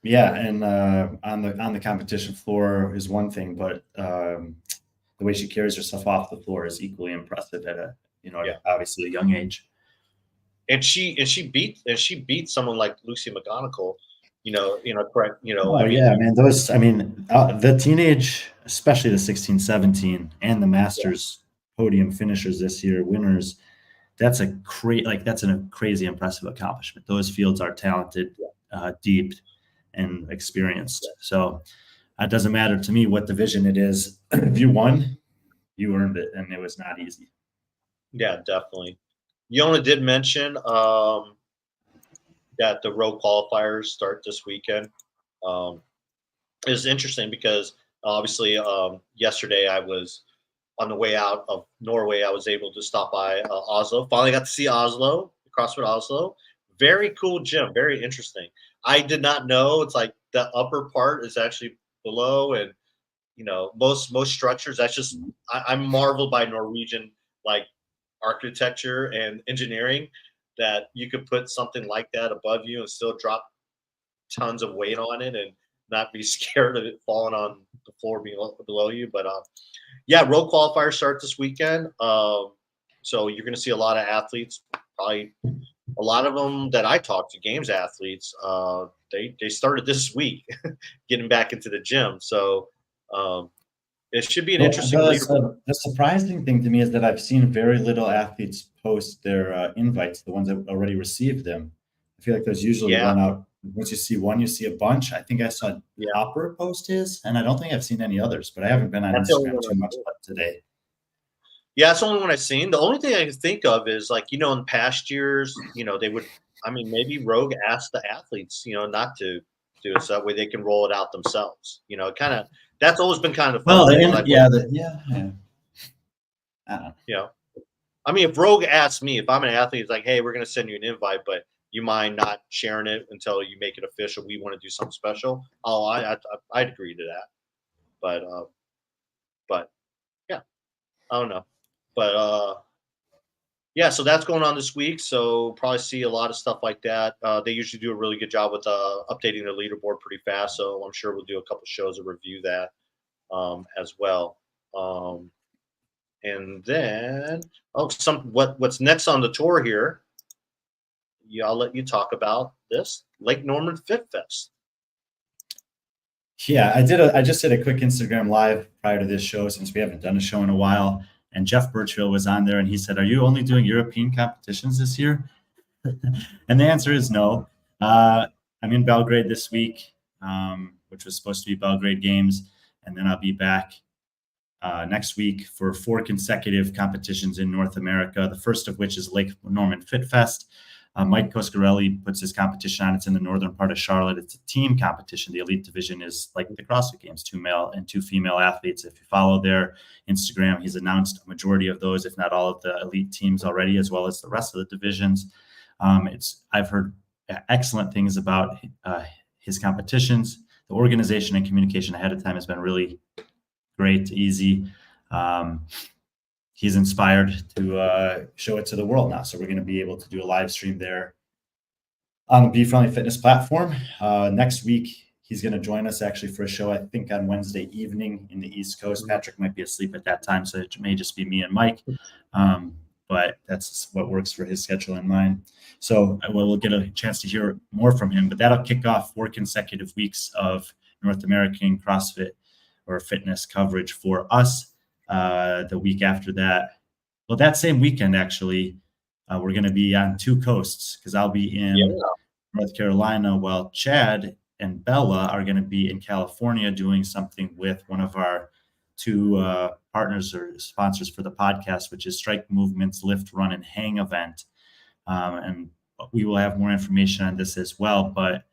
Yeah, and on the competition floor is one thing, but the way she carries herself off the floor is equally impressive at obviously a young age. And she beat someone like Lucy McGonigal, correct, the teenage, especially the 16, 17 and the Masters podium finishers this year, winners, that's a crazy impressive accomplishment. Those fields are talented, deep, and experienced. So it doesn't matter to me what division it is. If you won, you earned it, and it was not easy. Yeah, definitely. Jonne did mention that the row qualifiers start this weekend. It's interesting because obviously yesterday I was on the way out of Norway. I was able to stop by Oslo. Finally got to see Oslo, CrossFit Oslo. Very cool gym, very interesting. I did not know it's like the upper part is actually below, and most structures. That's just I'm marveled by Norwegian architecture and engineering, that you could put something like that above you and still drop tons of weight on it and not be scared of it falling on the floor below you. But row qualifiers start this weekend. So you're going to see a lot of athletes, probably a lot of them that I talked to, games athletes. They started this week getting back into the gym. So it should be an interesting leaderboard. The surprising thing to me is that I've seen very little athletes post their invites, the ones that already received them. I feel like those usually run out. Once you see one, you see a bunch. I think I saw Hopper post his, and I don't think I've seen any others, but I haven't been on Instagram too much today. Yeah, that's the only one I've seen. The only thing I can think of is in past years, they would, maybe Rogue asked the athletes, not to do it, so that way they can roll it out themselves. That's always been kind of fun. I don't know. If Rogue asks me, if I'm an athlete, it's like, hey, we're going to send you an invite, but you mind not sharing it until you make it official? We want to do something special. Oh, I'd agree to that. But yeah, I don't know. But so that's going on this week. So probably see a lot of stuff like that. They usually do a really good job with updating their leaderboard pretty fast. So I'm sure we'll do a couple shows to review that as well. And then what's next on the tour here? I'll let you talk about this. Lake Norman Fit Fest. Yeah, I just did a quick Instagram live prior to this show, since we haven't done a show in a while. And Jeff Birchfield was on there, and he said, "Are you only doing European competitions this year?" And the answer is no. I'm in Belgrade this week, which was supposed to be Belgrade Games, and then I'll be back next week for 4 consecutive competitions in North America, the first of which is Lake Norman Fit Fest. Mike Coscarelli puts his competition on. It's in the northern part of Charlotte. It's a team competition. The elite division is like the CrossFit Games, 2 male and 2 female athletes. If you follow their Instagram, he's announced a majority of those, if not all of the elite teams already, as well as the rest of the divisions. I've heard excellent things about his competitions. The organization and communication ahead of time has been really great, easy. He's inspired to show it to the world now. So we're going to be able to do a live stream there on the B.Friendly Fitness platform. Next week, he's going to join us actually for a show, I think on Wednesday evening in the East Coast. Patrick might be asleep at that time, so it may just be me and Mike. But that's what works for his schedule and mine. So we'll get a chance to hear more from him. But that'll kick off 4 consecutive weeks of North American CrossFit or fitness coverage for us. The week after that, well, that same weekend, actually, we're going to be on two coasts because I'll be in North Carolina while Chad and Bella are going to be in California doing something with one of our two partners or sponsors for the podcast, which is Strike Movement's Lift, Run, and Hang event. And we will have more information on this as well. But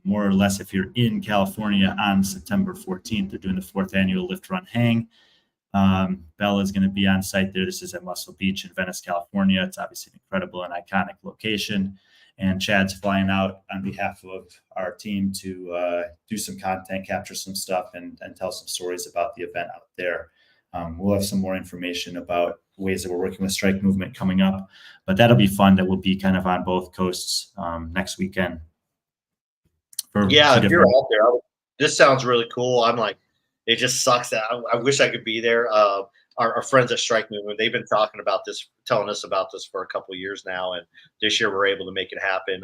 more or less, if you're in California on September 14th, they're doing the 4th annual Lift, Run, Hang. Bella is going to be on site there. This is at Muscle Beach in Venice, California. It's obviously an incredible and iconic location. And Chad's flying out on behalf of our team to do some content, capture some stuff, and tell some stories about the event out there. We'll have some more information about ways that we're working with Strike Movement coming up, but that'll be fun. That will be kind of on both coasts next weekend. If you're out there, this sounds really cool. I'm like, it just sucks that I wish I could be there. Our friends at Strike Movement, they've been talking about this, telling us about this for a couple of years now, and this year we're able to make it happen.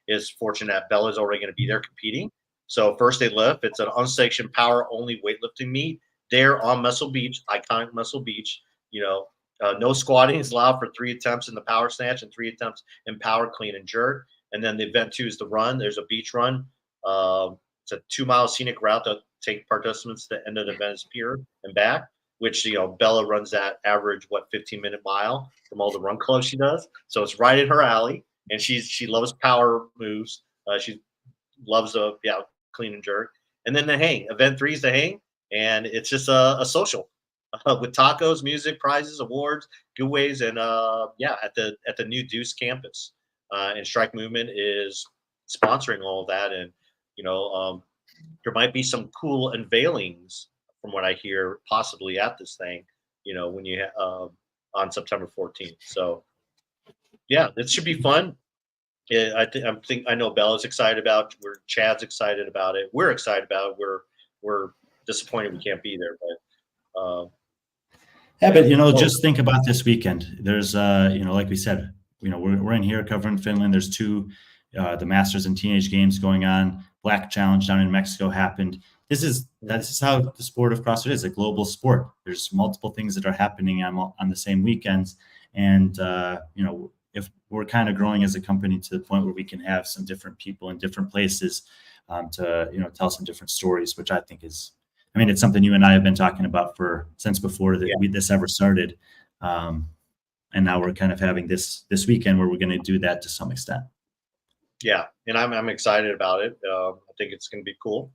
It's fortunate that Bella's already going to be there competing. So first they lift. It's an unsanctioned power only weightlifting meet there on Muscle Beach, iconic Muscle Beach. No squatting is allowed for 3 attempts in the power snatch and 3 attempts in power clean and jerk. And then the event 2 is the run. There's a beach run. It's a 2-mile scenic route to take participants to the end of the Venice Pier and back, which, Bella runs that average, 15-minute mile from all the run clubs she does. So it's right in her alley, and she loves power moves. She loves clean and jerk. And then the hang, event 3 is the hang, and it's just a social with tacos, music, prizes, awards, giveaways, and at the new Deuce campus. And Strike Movement is sponsoring all of that, and there might be some cool unveilings from what I hear, possibly at this thing, when you on September 14th. So, it should be fun. I know Bella's excited about it. Chad's excited about it. We're excited about it. We're disappointed we can't be there, but just think about this weekend. There's like we said, we're in here covering Finland. There's 2 the Masters and Teenage Games going on. Black Challenge down in Mexico happened. This is how the sport of CrossFit is, a global sport. There's multiple things that are happening on the same weekends. And, if we're kind of growing as a company to the point where we can have some different people in different places to, tell some different stories, which I think is, it's something you and I have been talking about since before this ever started. And now we're kind of having this weekend where we're going to do that to some extent. Yeah, and I'm excited about it. I think it's going to be cool,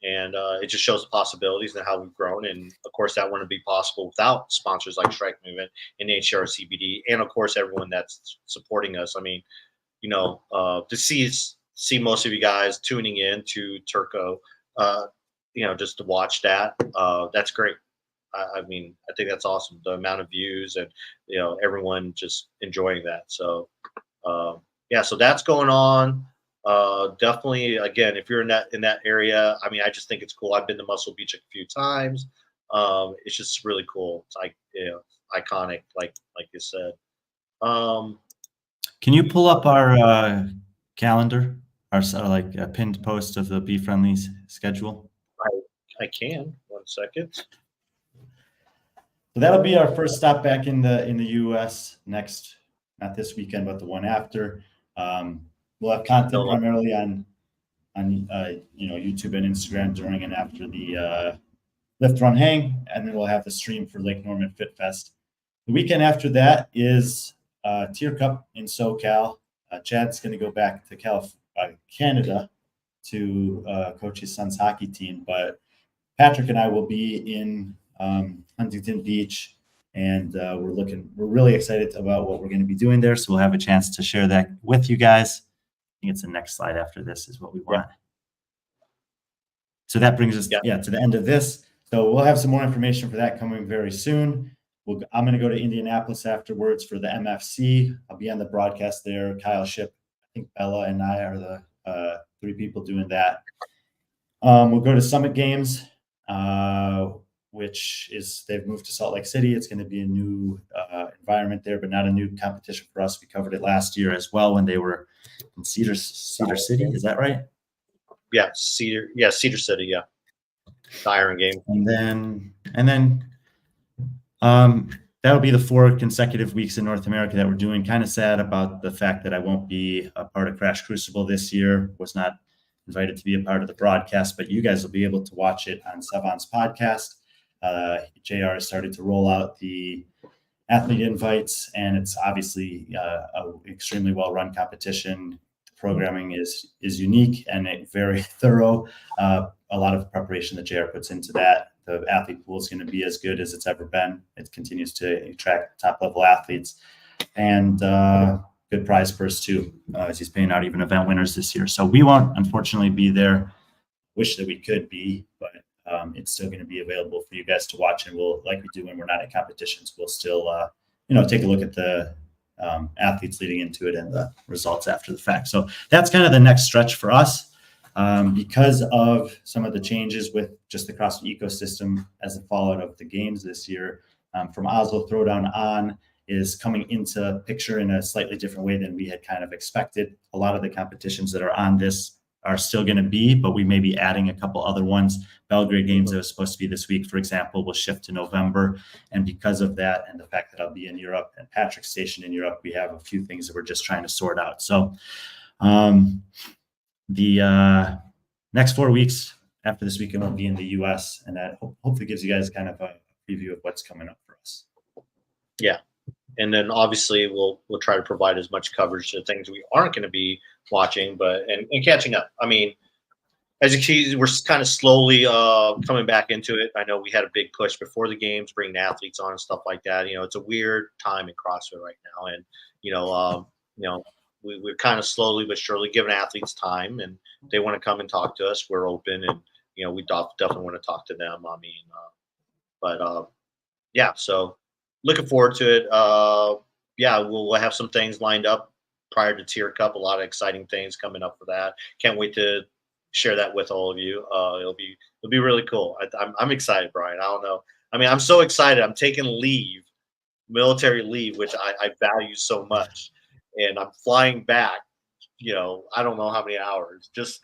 and it just shows the possibilities and how we've grown. And of course, that wouldn't be possible without sponsors like Strike Movement and HRCBD, and of course, everyone that's supporting us. To see most of you guys tuning in to Turku, just to watch that, that's great. I think that's awesome. The amount of views and everyone just enjoying that. So. So that's going on. Definitely, again, if you're in that area, I just think it's cool. I've been to Muscle Beach a few times. It's just really cool. It's like, iconic, like you said. Can you pull up our calendar, our pinned post of the B.Friendly schedule? I can. 1 second. So that'll be our first stop back in the U.S. next, not this weekend, but the one after. We'll have content primarily on YouTube and Instagram during and after the Lift, Run, Hang, and then we'll have the stream for Lake Norman Fit Fest. The weekend after that is Tier Cup in SoCal. Chad's going to go back to Canada to coach his son's hockey team, but Patrick and I will be in Huntington Beach. And we're really excited about what we're going to be doing there. So we'll have a chance to share that with you guys. I think it's the next slide after this is what we want. So that brings us to the end of this. So we'll have some more information for that coming very soon. I'm going to go to Indianapolis afterwards for the MFC. I'll be on the broadcast there. Kyle Ship, I think Bella and I are the 3 people doing that. We'll go to Summit Games. Which is they've moved to Salt Lake City. It's going to be a new environment there, but not a new competition for us. We covered it last year as well when they were in Cedar City. Is that right? Yeah, Cedar City. Yeah, the Iron Game. And then that'll be the 4 consecutive weeks in North America that we're doing. Kind of sad about the fact that I won't be a part of Crash Crucible this year. Was not invited to be a part of the broadcast, but you guys will be able to watch it on Savant's podcast. JR has started to roll out the athlete invites, and it's obviously an extremely well-run competition. The programming is unique and very thorough. A lot of preparation that JR puts into that. The athlete pool is going to be as good as it's ever been. It continues to attract top-level athletes, and good prize purse too, as he's paying out even event winners this year. So we won't, unfortunately, be there. Wish that we could be, but it's still going to be available for you guys to watch. And we'll, like we do when we're not at competitions, we'll still, take a look at the athletes leading into it and the results after the fact. So that's kind of the next stretch for us. Because of some of the changes with just the CrossFit ecosystem as a fallout of the games this year, from Oslo Throwdown on is coming into picture in a slightly different way than we had kind of expected. A lot of the competitions that are on this are still going to be, but we may be adding a couple other ones. Belgrade Games that was supposed to be this week, for example, will shift to November. And because of that, and the fact that I'll be in Europe and Patrick's stationed in Europe, we have a few things that we're just trying to sort out. So, the next 4 weeks after this weekend will be in the US, and that hopefully gives you guys kind of a preview of what's coming up for us. Yeah. And then obviously we'll try to provide as much coverage to things we aren't going to be watching, but and catching up. I mean, as you see, we're kind of slowly coming back into it. I know we had a big push before the games, bringing athletes on and stuff like that. It's a weird time in CrossFit right now, and we're kind of slowly but surely giving athletes time, and they want to come and talk to us. We're open, and we definitely want to talk to them. I mean, yeah. So looking forward to it. Yeah, we'll have some things lined up prior to Tier Cup. A lot of exciting things coming up for that. Can't wait to share that with all of you. It'll be really cool. I'm excited, Brian. I don't know. I mean, I'm so excited. I'm taking leave, military leave, which I value so much. And I'm flying back, I don't know how many hours, just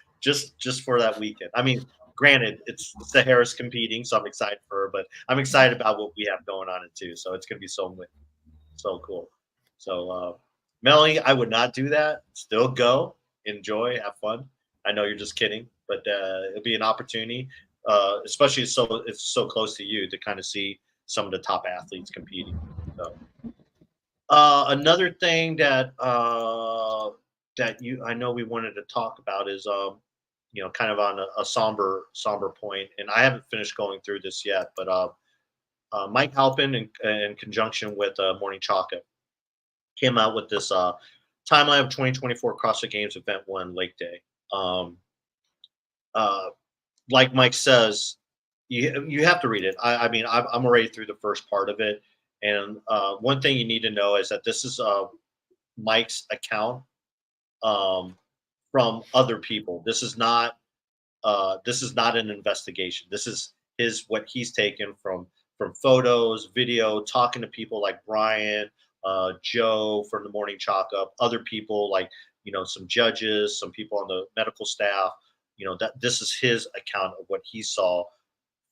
for that weekend. I mean, granted, it's Sahara's competing, so I'm excited for her, but I'm excited about what we have going on it too. So it's gonna be so cool. So Melanie, I would not do that. Still go, enjoy, have fun. I know you're just kidding, but it'll be an opportunity, especially it's so close to you to kind of see some of the top athletes competing. So. Another thing that I know we wanted to talk about is kind of on a somber point, and I haven't finished going through this yet, but Mike Halpin in conjunction with Morning Chalka came out with this timeline of 2024 CrossFit Games Event 1 Lake Day. Like Mike says, you have to read it. I mean, I'm already through the first part of it. And one thing you need to know is that this is Mike's account from other people. This is not an investigation. This is what he's taken from photos, video, talking to people like Brian, Joe from the Morning Chalk Up, other people like some judges, some people on the medical staff. That this is his account of what he saw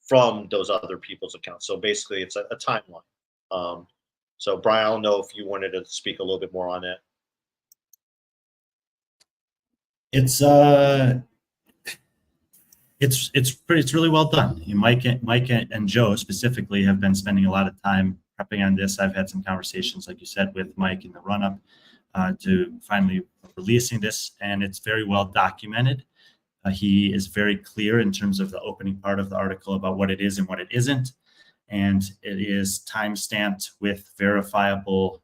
from those other people's accounts. So basically, it's a timeline. So Brian, I don't know if you wanted to speak a little bit more on it. It's really well done. Mike and Joe specifically have been spending a lot of time prepping on this. I've had some conversations, like you said, with Mike in the run-up to finally releasing this, and it's very well documented. He is very clear in terms of the opening part of the article about what it is and what it isn't. And it is time-stamped with verifiable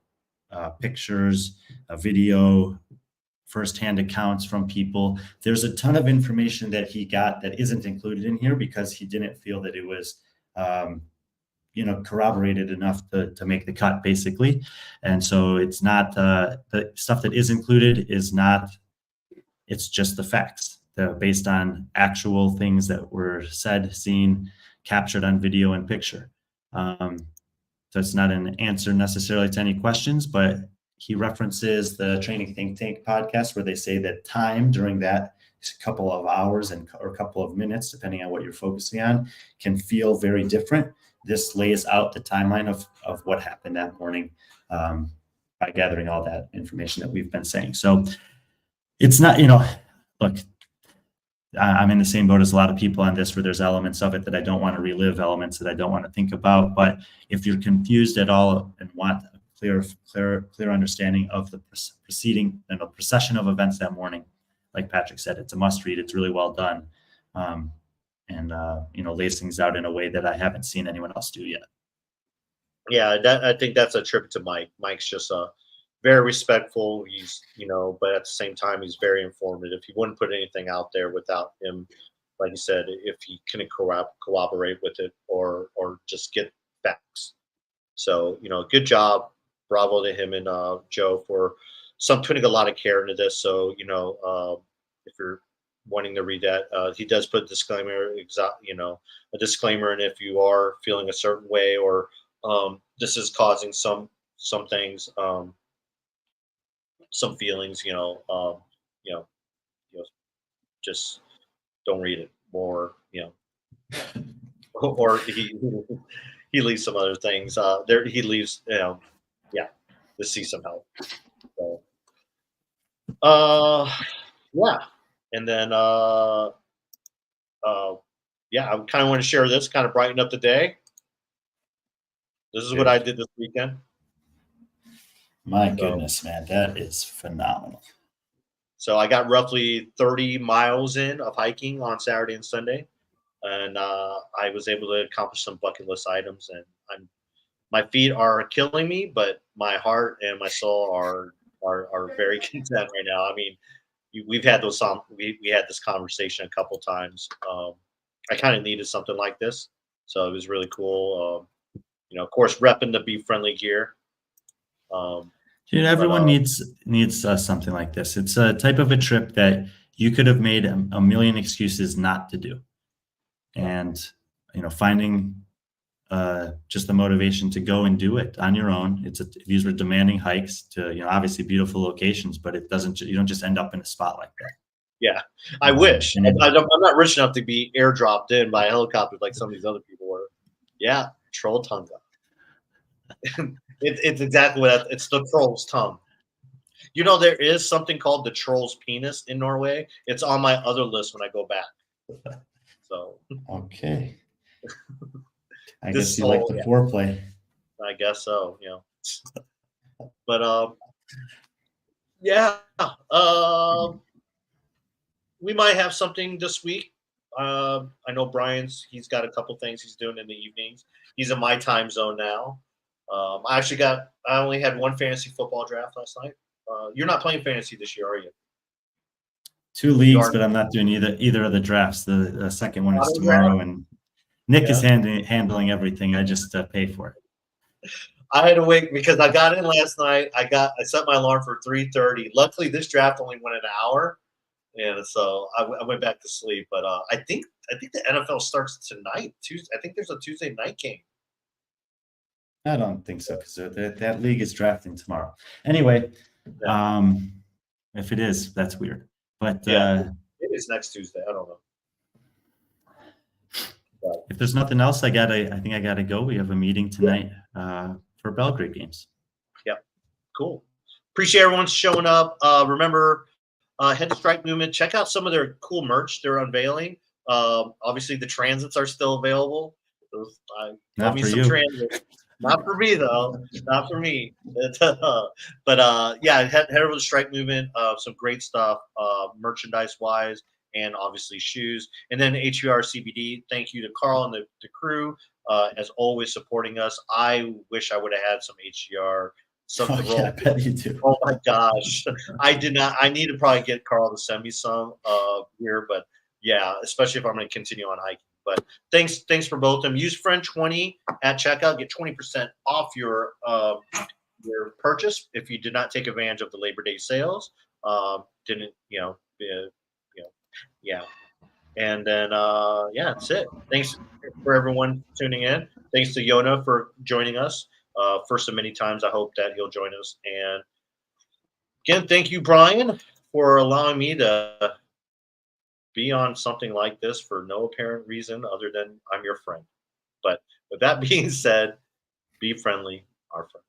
pictures, video, firsthand accounts from people. There's a ton of information that he got that isn't included in here because he didn't feel that it was, corroborated enough to make the cut, basically. And so it's not the stuff that is included is not. It's just the facts based on actual things that were said, seen, captured on video and picture. So it's not an answer necessarily to any questions, but he references the Training Think Tank podcast where they say that time during that couple of hours or a couple of minutes, depending on what you're focusing on, can feel very different. This lays out the timeline of what happened that morning by gathering all that information that we've been saying. So it's not, look, I'm in the same boat as a lot of people on this, where there's elements of it that I don't want to relive, elements that I don't want to think about. But if you're confused at all and want a clear understanding of the preceding and the procession of events that morning, like Patrick said, it's a must read. It's really well done. And lays things out in a way that I haven't seen anyone else do yet. Yeah, I think that's a tribute to Mike. Mike's just very respectful. He's, but at the same time, he's very informative. He wouldn't put anything out there without him, like you said, if he couldn't cooperate with it or just get facts. So, good job. Bravo to him and Joe for putting a lot of care into this. So, if you're wanting to read that, he does put a disclaimer, a disclaimer. And if you are feeling a certain way or this is causing some things, some feelings, just don't read it more, or he leaves some other things there. He leaves, to see some help. So, yeah. And then, I kind of want to share this, kind of brighten up the day. This is what I did this weekend. My goodness, man, that is phenomenal. So I got roughly 30 miles in of hiking on Saturday and Sunday, and I was able to accomplish some bucket list items. And my feet are killing me, but my heart and my soul are very content right now. I mean, we've had we had this conversation a couple times. I kind of needed something like this, so it was really cool. Of course, repping the B.Friendly gear. Dude, everyone needs something like this. It's a type of a trip that you could have made a million excuses not to do, and finding just the motivation to go and do it on your own. These were demanding hikes to obviously beautiful locations, but you don't just end up in a spot like that. Yeah, I wish. I'm not rich enough to be airdropped in by a helicopter like some of these other people were. Yeah, Troll Tunga. It's exactly what it's the troll's tongue. There is something called the troll's penis in Norway. It's on my other list when I go back. So okay, I guess you like the foreplay. I guess so. But we might have something this week. I know he's got a couple things he's doing in the evenings. He's in my time zone now. I only had one fantasy football draft last night. You're not playing fantasy this year, are you? 2 leagues, but I'm not doing either of the drafts. The second one is tomorrow, and Nick is handling everything. I just pay for it. I had to wait because I got in last night. I set my alarm for 3:30. Luckily, this draft only went an hour, and so I went back to sleep. But I think the NFL starts tonight. Tuesday. I think there's a Tuesday night game. I don't think so, because that league is drafting tomorrow. Anyway, if it is, that's weird. But it is next Tuesday. I don't know. But if there's nothing else, I think I gotta go. We have a meeting tonight for Belgrade games. Yep, cool. Appreciate everyone showing up. Remember, head to Strike Movement. Check out some of their cool merch they're unveiling. Obviously, the transits are still available. Not for you. Not for me, though. Not for me. But head over to Strike Movement. Some great stuff, merchandise-wise, and obviously shoes. And then HUR CBD. Thank you to Carl and the crew, as always, supporting us. I wish I would have had some HUR. Something I bet you do. Oh my gosh, I did not. I need to probably get Carl to send me some here, but yeah, especially if I'm going to continue on hiking. But thanks for both of them. Use friend 20 at checkout. Get 20% off your purchase if you did not take advantage of the Labor Day sales. And then that's it. Thanks for everyone tuning in. Thanks to Jonne for joining us. First of many times. I hope that he'll join us. And again, thank you, Brian, for allowing me to be on something like this for no apparent reason other than I'm your friend. But with that being said, be friendly, our friend.